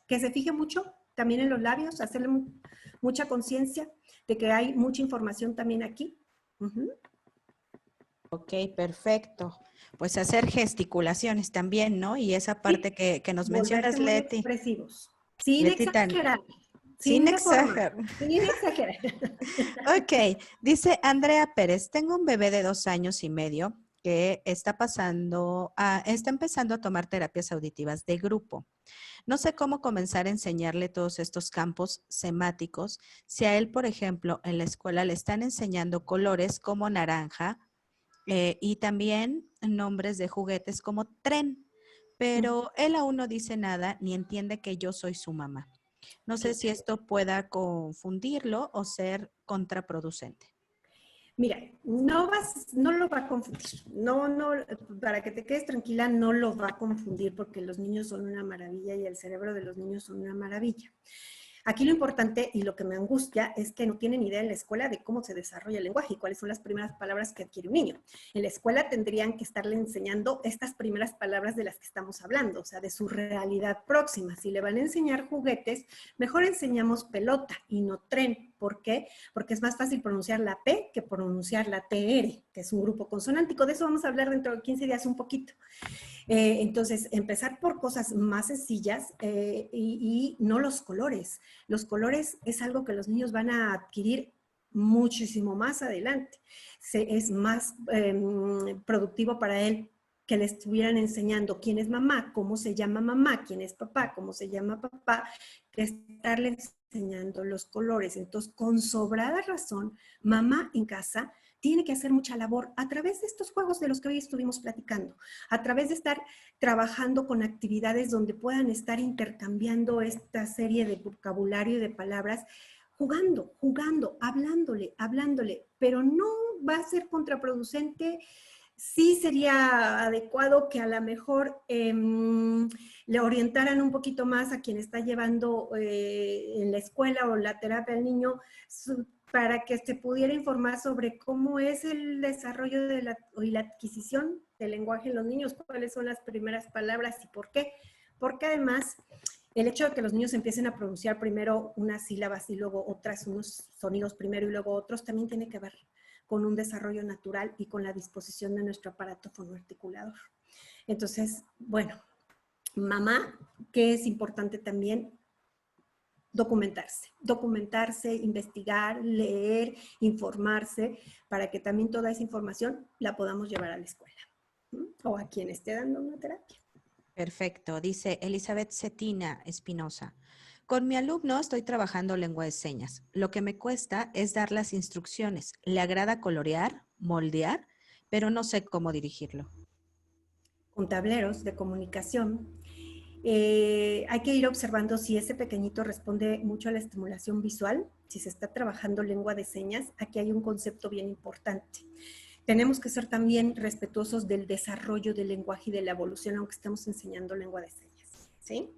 Speaker 2: que se fije mucho también en los labios, hacerle mucha conciencia de que hay mucha información también aquí.
Speaker 4: Ok, perfecto. Pues hacer gesticulaciones también, ¿no? Y esa parte
Speaker 2: Sí,
Speaker 4: que nos
Speaker 2: volverse
Speaker 4: mencionas,
Speaker 2: muy
Speaker 4: Leti.
Speaker 2: expresivos, sin
Speaker 4: Leti tan,
Speaker 2: exagerar,
Speaker 4: sin
Speaker 2: deformar,
Speaker 4: exagerar.
Speaker 2: sin exagerar.
Speaker 4: Ok, dice Andrea Pérez, tengo un bebé de 2 años y medio que está empezando a tomar terapias auditivas de grupo. No sé cómo comenzar a enseñarle todos estos campos semáticos. Si a él, por ejemplo, en la escuela le están enseñando colores como naranja y también nombres de juguetes como tren, pero él aún no dice nada ni entiende que yo soy su mamá. No sé si esto pueda confundirlo o ser contraproducente.
Speaker 2: Mira, no lo va a confundir. No, para que te quedes tranquila, no lo va a confundir porque los niños son una maravilla y el cerebro de los niños son una maravilla. Aquí lo importante y lo que me angustia es que no tienen idea en la escuela de cómo se desarrolla el lenguaje y cuáles son las primeras palabras que adquiere un niño. En la escuela tendrían que estarle enseñando estas primeras palabras de las que estamos hablando, o sea, de su realidad próxima. Si le van a enseñar juguetes, mejor enseñamos pelota y no tren. ¿Por qué? Porque es más fácil pronunciar la P que pronunciar la TR, que es un grupo consonántico. De eso vamos a hablar dentro de 15 días un poquito. Entonces, empezar por cosas más sencillas y no los colores. Los colores es algo que los niños van a adquirir muchísimo más adelante. Es más productivo para él que le estuvieran enseñando quién es mamá, cómo se llama mamá, quién es papá, cómo se llama papá, que estarle enseñando los colores. Entonces, con sobrada razón, mamá en casa tiene que hacer mucha labor a través de estos juegos de los que hoy estuvimos platicando, a través de estar trabajando con actividades donde puedan estar intercambiando esta serie de vocabulario y de palabras, jugando, hablándole, pero no va a ser contraproducente. Sí sería adecuado que a lo mejor le orientaran un poquito más a quien está llevando en la escuela o la terapia al niño para que se pudiera informar sobre cómo es el desarrollo y la adquisición del lenguaje en los niños, cuáles son las primeras palabras y por qué. Porque además, el hecho de que los niños empiecen a pronunciar primero unas sílabas y luego otras, unos sonidos primero y luego otros, también tiene que ver con un desarrollo natural y con la disposición de nuestro aparato fonoarticulador. Entonces, bueno, mamá, que es importante también documentarse, investigar, leer, informarse, para que también toda esa información la podamos llevar a la escuela o a quien esté dando una terapia.
Speaker 4: Perfecto, dice Elizabeth Cetina Espinosa. Con mi alumno estoy trabajando lengua de señas. Lo que me cuesta es dar las instrucciones. Le agrada colorear, moldear, pero no sé cómo dirigirlo.
Speaker 2: Con tableros de comunicación, hay que ir observando si ese pequeñito responde mucho a la estimulación visual, si se está trabajando lengua de señas. Aquí hay un concepto bien importante. tenemos que ser también respetuosos del desarrollo del lenguaje y de la evolución, aunque estemos enseñando lengua de señas, ¿sí?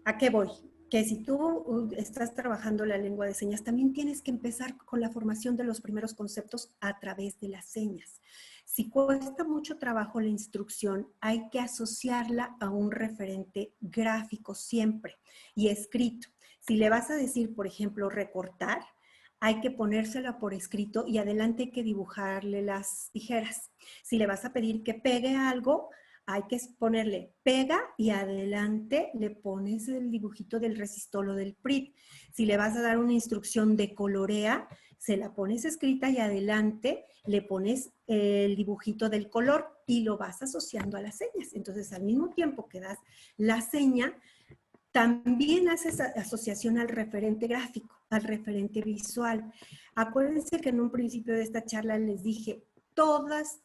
Speaker 2: ¿A qué voy? Que si tú estás trabajando la lengua de señas, también tienes que empezar con la formación de los primeros conceptos a través de las señas. Si cuesta mucho trabajo la instrucción, hay que asociarla a un referente gráfico siempre y escrito. Si le vas a decir, por ejemplo, recortar, hay que ponérsela por escrito y adelante hay que dibujarle las tijeras. Si le vas a pedir que pegue algo, hay que ponerle pega y adelante le pones el dibujito del resistol o del PRIT. Si le vas a dar una instrucción de colorea, se la pones escrita y adelante le pones el dibujito del color y lo vas asociando a las señas. Entonces, al mismo tiempo que das la seña, también haces asociación al referente gráfico, al referente visual. Acuérdense que en un principio de esta charla les dije, todas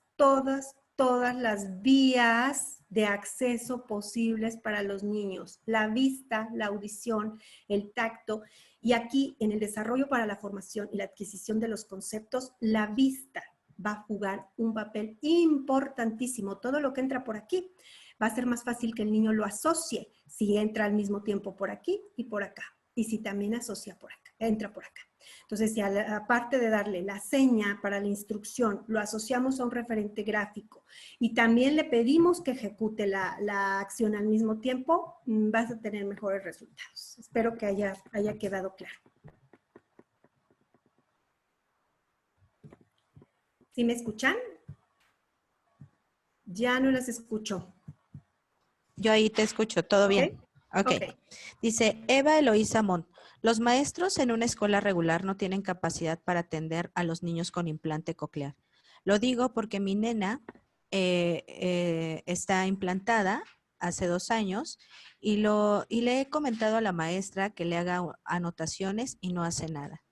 Speaker 2: las vías de acceso posibles para los niños. La vista, la audición, el tacto. Y aquí, en el desarrollo para la formación y la adquisición de los conceptos, la vista va a jugar un papel importantísimo. Todo lo que entra por aquí va a ser más fácil que el niño lo asocie si entra al mismo tiempo por aquí y por acá. Y si también asocia por acá, entra por acá. Entonces, si aparte de darle la seña para la instrucción, lo asociamos a un referente gráfico y también le pedimos que ejecute la acción al mismo tiempo, vas a tener mejores resultados. Espero que haya quedado claro. ¿Sí me escuchan? Ya no las escucho.
Speaker 4: Yo ahí te escucho, todo bien. Ok. Dice Eva Eloísa Montt. Los maestros en una escuela regular no tienen capacidad para atender a los niños con implante coclear. Lo digo porque mi nena está implantada hace 2 años y le he comentado a la maestra que le haga anotaciones y no hace nada.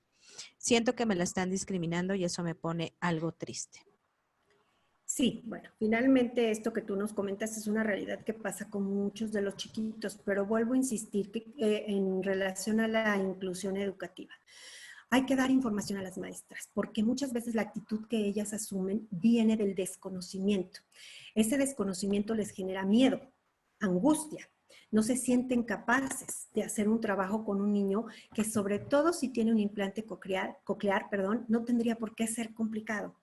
Speaker 4: Siento que me la están discriminando y eso me pone algo triste.
Speaker 2: Sí, bueno, finalmente esto que tú nos comentas es una realidad que pasa con muchos de los chiquitos, pero vuelvo a insistir que, en relación a la inclusión educativa. Hay que dar información a las maestras, porque muchas veces la actitud que ellas asumen viene del desconocimiento. Ese desconocimiento les genera miedo, angustia. No se sienten capaces de hacer un trabajo con un niño que, sobre todo si tiene un implante coclear, no tendría por qué ser complicado.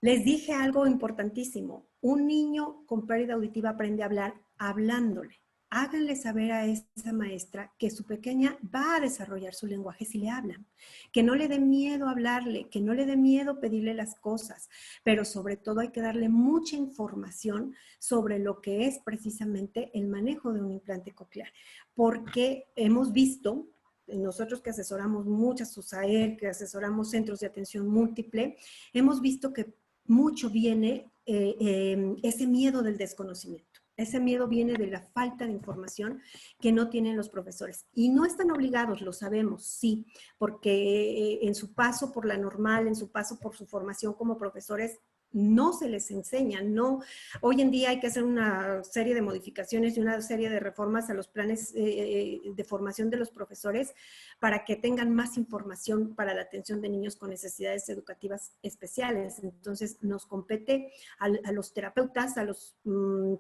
Speaker 2: Les dije algo importantísimo. Un niño con pérdida auditiva aprende a hablar hablándole. Háganle saber a esa maestra que su pequeña va a desarrollar su lenguaje si le hablan. Que no le dé miedo hablarle, que no le dé miedo pedirle las cosas, pero sobre todo hay que darle mucha información sobre lo que es precisamente el manejo de un implante coclear. Porque hemos visto, nosotros que asesoramos muchas SUSAER, que asesoramos centros de atención múltiple, hemos visto que mucho viene ese miedo del desconocimiento. Ese miedo viene de la falta de información que no tienen los profesores. Y no están obligados, lo sabemos, sí, porque en su paso por la normal, en su paso por su formación como profesores, no se les enseña, no. Hoy en día hay que hacer una serie de modificaciones y una serie de reformas a los planes de formación de los profesores para que tengan más información para la atención de niños con necesidades educativas especiales. Entonces, nos compete a los terapeutas, a los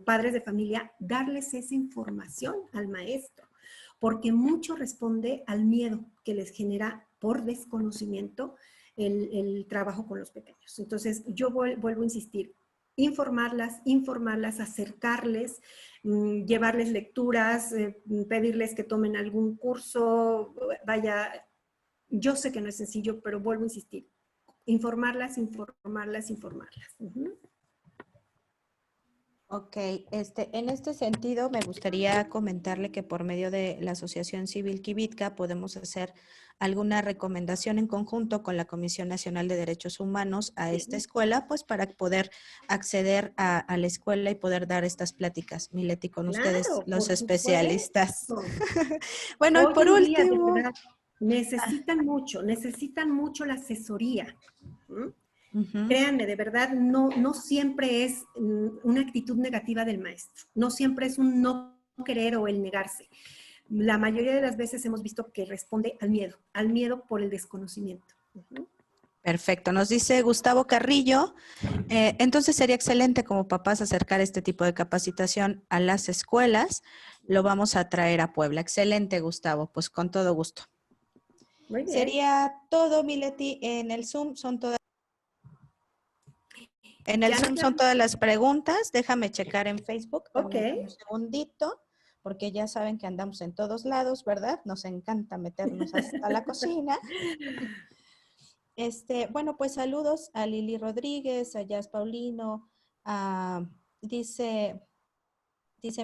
Speaker 2: padres de familia, darles esa información al maestro, porque mucho responde al miedo que les genera por desconocimiento el trabajo con los pequeños. Entonces, yo vuelvo a insistir, informarlas, acercarles, llevarles lecturas, pedirles que tomen algún curso. Vaya, yo sé que no es sencillo, pero vuelvo a insistir, informarlas.
Speaker 4: Ok, en este sentido me gustaría comentarle que por medio de la Asociación Civil Quivitka podemos hacer alguna recomendación en conjunto con la Comisión Nacional de Derechos Humanos a esta escuela, pues para poder acceder a la escuela y poder dar estas pláticas. Mileti, con ustedes, los especialistas. Bueno,
Speaker 2: hoy
Speaker 4: y por
Speaker 2: en día, de
Speaker 4: último,
Speaker 2: verdad, necesitan mucho la asesoría. Créanme, de verdad, no siempre es una actitud negativa del maestro, no siempre es un no querer o el negarse. La mayoría de las veces hemos visto que responde al miedo por el desconocimiento.
Speaker 4: Perfecto. Nos dice Gustavo Carrillo, entonces sería excelente como papás acercar este tipo de capacitación a las escuelas. Lo vamos a traer a Puebla. Excelente, Gustavo. Pues con todo gusto.
Speaker 2: Muy bien.
Speaker 4: Sería todo, Mileti. En el Zoom son todas. En el Zoom son todas las preguntas. Déjame checar en Facebook.
Speaker 2: Ok.
Speaker 4: Un segundito, porque ya saben que andamos en todos lados, ¿verdad? Nos encanta meternos hasta la cocina. Bueno, pues saludos a Lili Rodríguez, a Jazz Paulino, dice,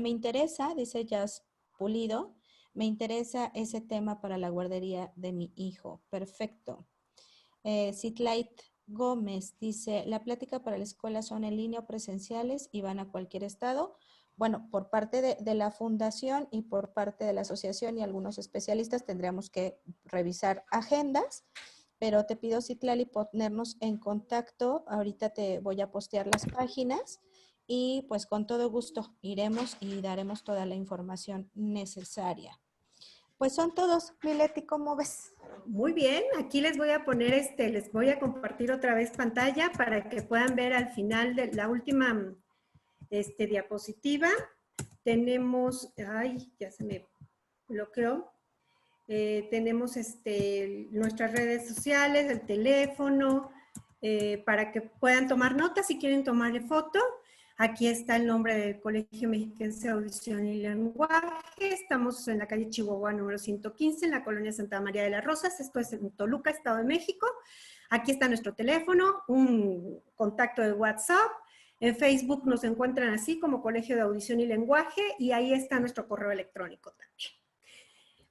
Speaker 4: me interesa, dice Jazz Pulido, me interesa ese tema para la guardería de mi hijo. Perfecto. Citlait Gómez dice, la plática para la escuela son en línea o presenciales y van a cualquier estado. Bueno, por parte de la fundación y por parte de la asociación y algunos especialistas tendríamos que revisar agendas. Pero te pido, Citlali, ponernos en contacto. Ahorita te voy a postear las páginas y pues con todo gusto iremos y daremos toda la información necesaria. Pues son todos. Mileti, ¿cómo ves?
Speaker 2: Muy bien, aquí les voy a poner les voy a compartir otra vez pantalla para que puedan ver al final de la última diapositiva. Tenemos, ay, ya se me bloqueó. Tenemos nuestras redes sociales, el teléfono, para que puedan tomar notas si quieren tomarle foto. Aquí está el nombre del Colegio Mexiquense de Audición y Lenguaje. Estamos en la calle Chihuahua número 115, en la colonia Santa María de las Rosas. Esto es en Toluca, Estado de México. Aquí está nuestro teléfono, un contacto de WhatsApp. En Facebook nos encuentran así como Colegio de Audición y Lenguaje y ahí está nuestro correo electrónico también.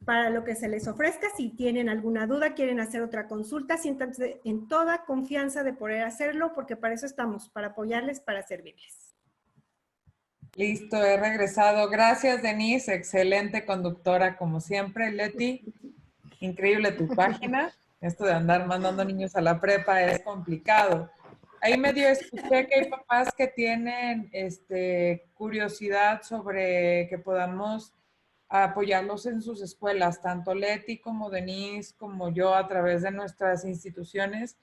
Speaker 2: Para lo que se les ofrezca, si tienen alguna duda, quieren hacer otra consulta, siéntanse en toda confianza de poder hacerlo, porque para eso estamos, para apoyarles, para servirles.
Speaker 1: Listo, he regresado. Gracias, Denise. Excelente conductora, como siempre. Leti, increíble tu página. Esto de andar mandando niños a la prepa es complicado. Ahí medio escuché que hay papás que tienen curiosidad sobre que podamos apoyarlos en sus escuelas, tanto Leti como Denise, como yo a través de nuestras instituciones.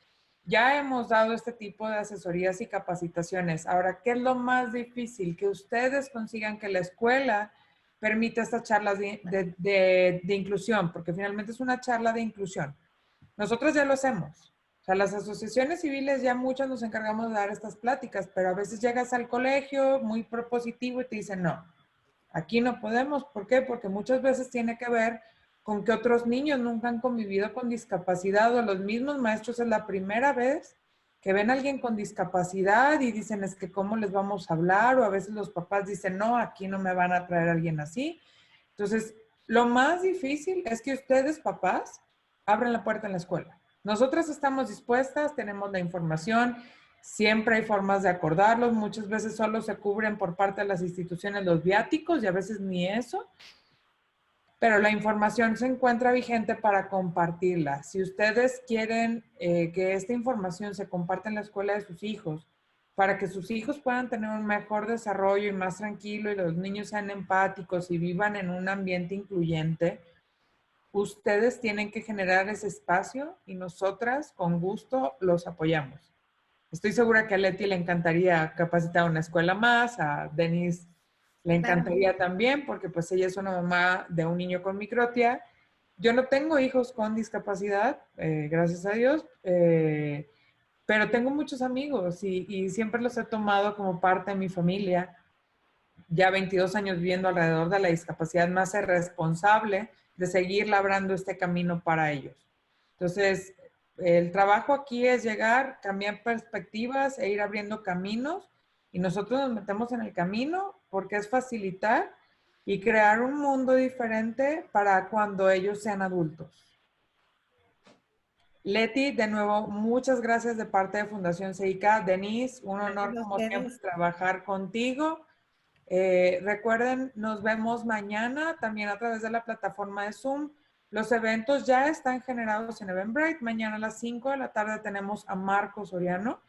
Speaker 1: Ya hemos dado este tipo de asesorías y capacitaciones. Ahora, ¿qué es lo más difícil? Que ustedes consigan que la escuela permita estas charlas de inclusión, porque finalmente es una charla de inclusión. Nosotros ya lo hacemos. O sea, las asociaciones civiles ya muchas nos encargamos de dar estas pláticas, pero a veces llegas al colegio muy propositivo y te dicen, no, aquí no podemos. ¿Por qué? Porque muchas veces tiene que ver con que otros niños nunca han convivido con discapacidad o los mismos maestros es la primera vez que ven a alguien con discapacidad y dicen, es que ¿cómo les vamos a hablar? O a veces los papás dicen, no, aquí no me van a traer a alguien así. Entonces, lo más difícil es que ustedes, papás, abran la puerta en la escuela. Nosotras estamos dispuestas, tenemos la información, siempre hay formas de acordarlos, muchas veces solo se cubren por parte de las instituciones los viáticos y a veces ni eso, pero la información se encuentra vigente para compartirla. Si ustedes quieren que esta información se comparta en la escuela de sus hijos, para que sus hijos puedan tener un mejor desarrollo y más tranquilo y los niños sean empáticos y vivan en un ambiente incluyente, ustedes tienen que generar ese espacio y nosotras con gusto los apoyamos. Estoy segura que a Leti le encantaría capacitar una escuela más, a Denise le encantaría también, porque pues ella es una mamá de un niño con microtia. Yo no tengo hijos con discapacidad, gracias a Dios, pero tengo muchos amigos y siempre los he tomado como parte de mi familia. Ya 22 años viviendo alrededor de la discapacidad, me hace responsable de seguir labrando este camino para ellos. Entonces, el trabajo aquí es llegar, cambiar perspectivas e ir abriendo caminos y nosotros nos metemos en el camino porque es facilitar y crear un mundo diferente para cuando ellos sean adultos. Leti, de nuevo, muchas gracias de parte de Fundación CICA. Denise, un honor como siempre trabajar contigo. Recuerden, nos vemos mañana también a través de la plataforma de Zoom. Los eventos ya están generados en Eventbrite. Mañana a las 5 de la tarde tenemos a Marco Soriano.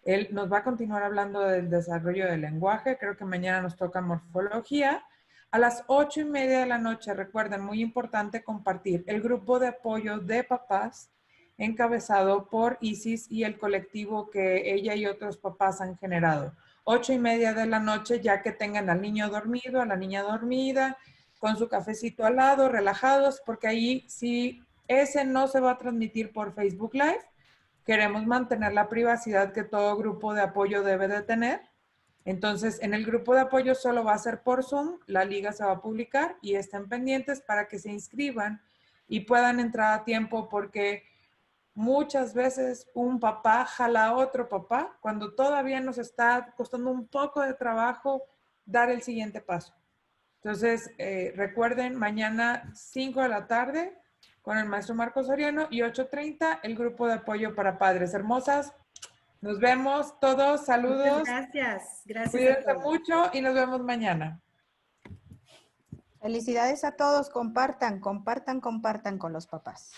Speaker 1: Él nos va a continuar hablando del desarrollo del lenguaje. Creo que mañana nos toca morfología. A las 8:30 de la noche, recuerden, muy importante compartir el grupo de apoyo de papás encabezado por Isis y el colectivo que ella y otros papás han generado. 8:30 de la noche, ya que tengan al niño dormido, a la niña dormida, con su cafecito al lado, relajados, porque ahí sí, ese no se va a transmitir por Facebook Live. Queremos mantener la privacidad que todo grupo de apoyo debe de tener. Entonces, en el grupo de apoyo solo va a ser por Zoom, la liga se va a publicar y estén pendientes para que se inscriban y puedan entrar a tiempo, porque muchas veces un papá jala a otro papá cuando todavía nos está costando un poco de trabajo dar el siguiente paso. Entonces, recuerden, mañana 5 de la tarde con el maestro Marcos Soriano y 8:30 el grupo de apoyo para padres. Hermosas, nos vemos todos, saludos.
Speaker 2: Muchas gracias. Gracias a
Speaker 1: Cuídense
Speaker 2: todos.
Speaker 1: mucho y nos vemos mañana.
Speaker 4: Felicidades a todos, compartan, compartan, compartan con los papás.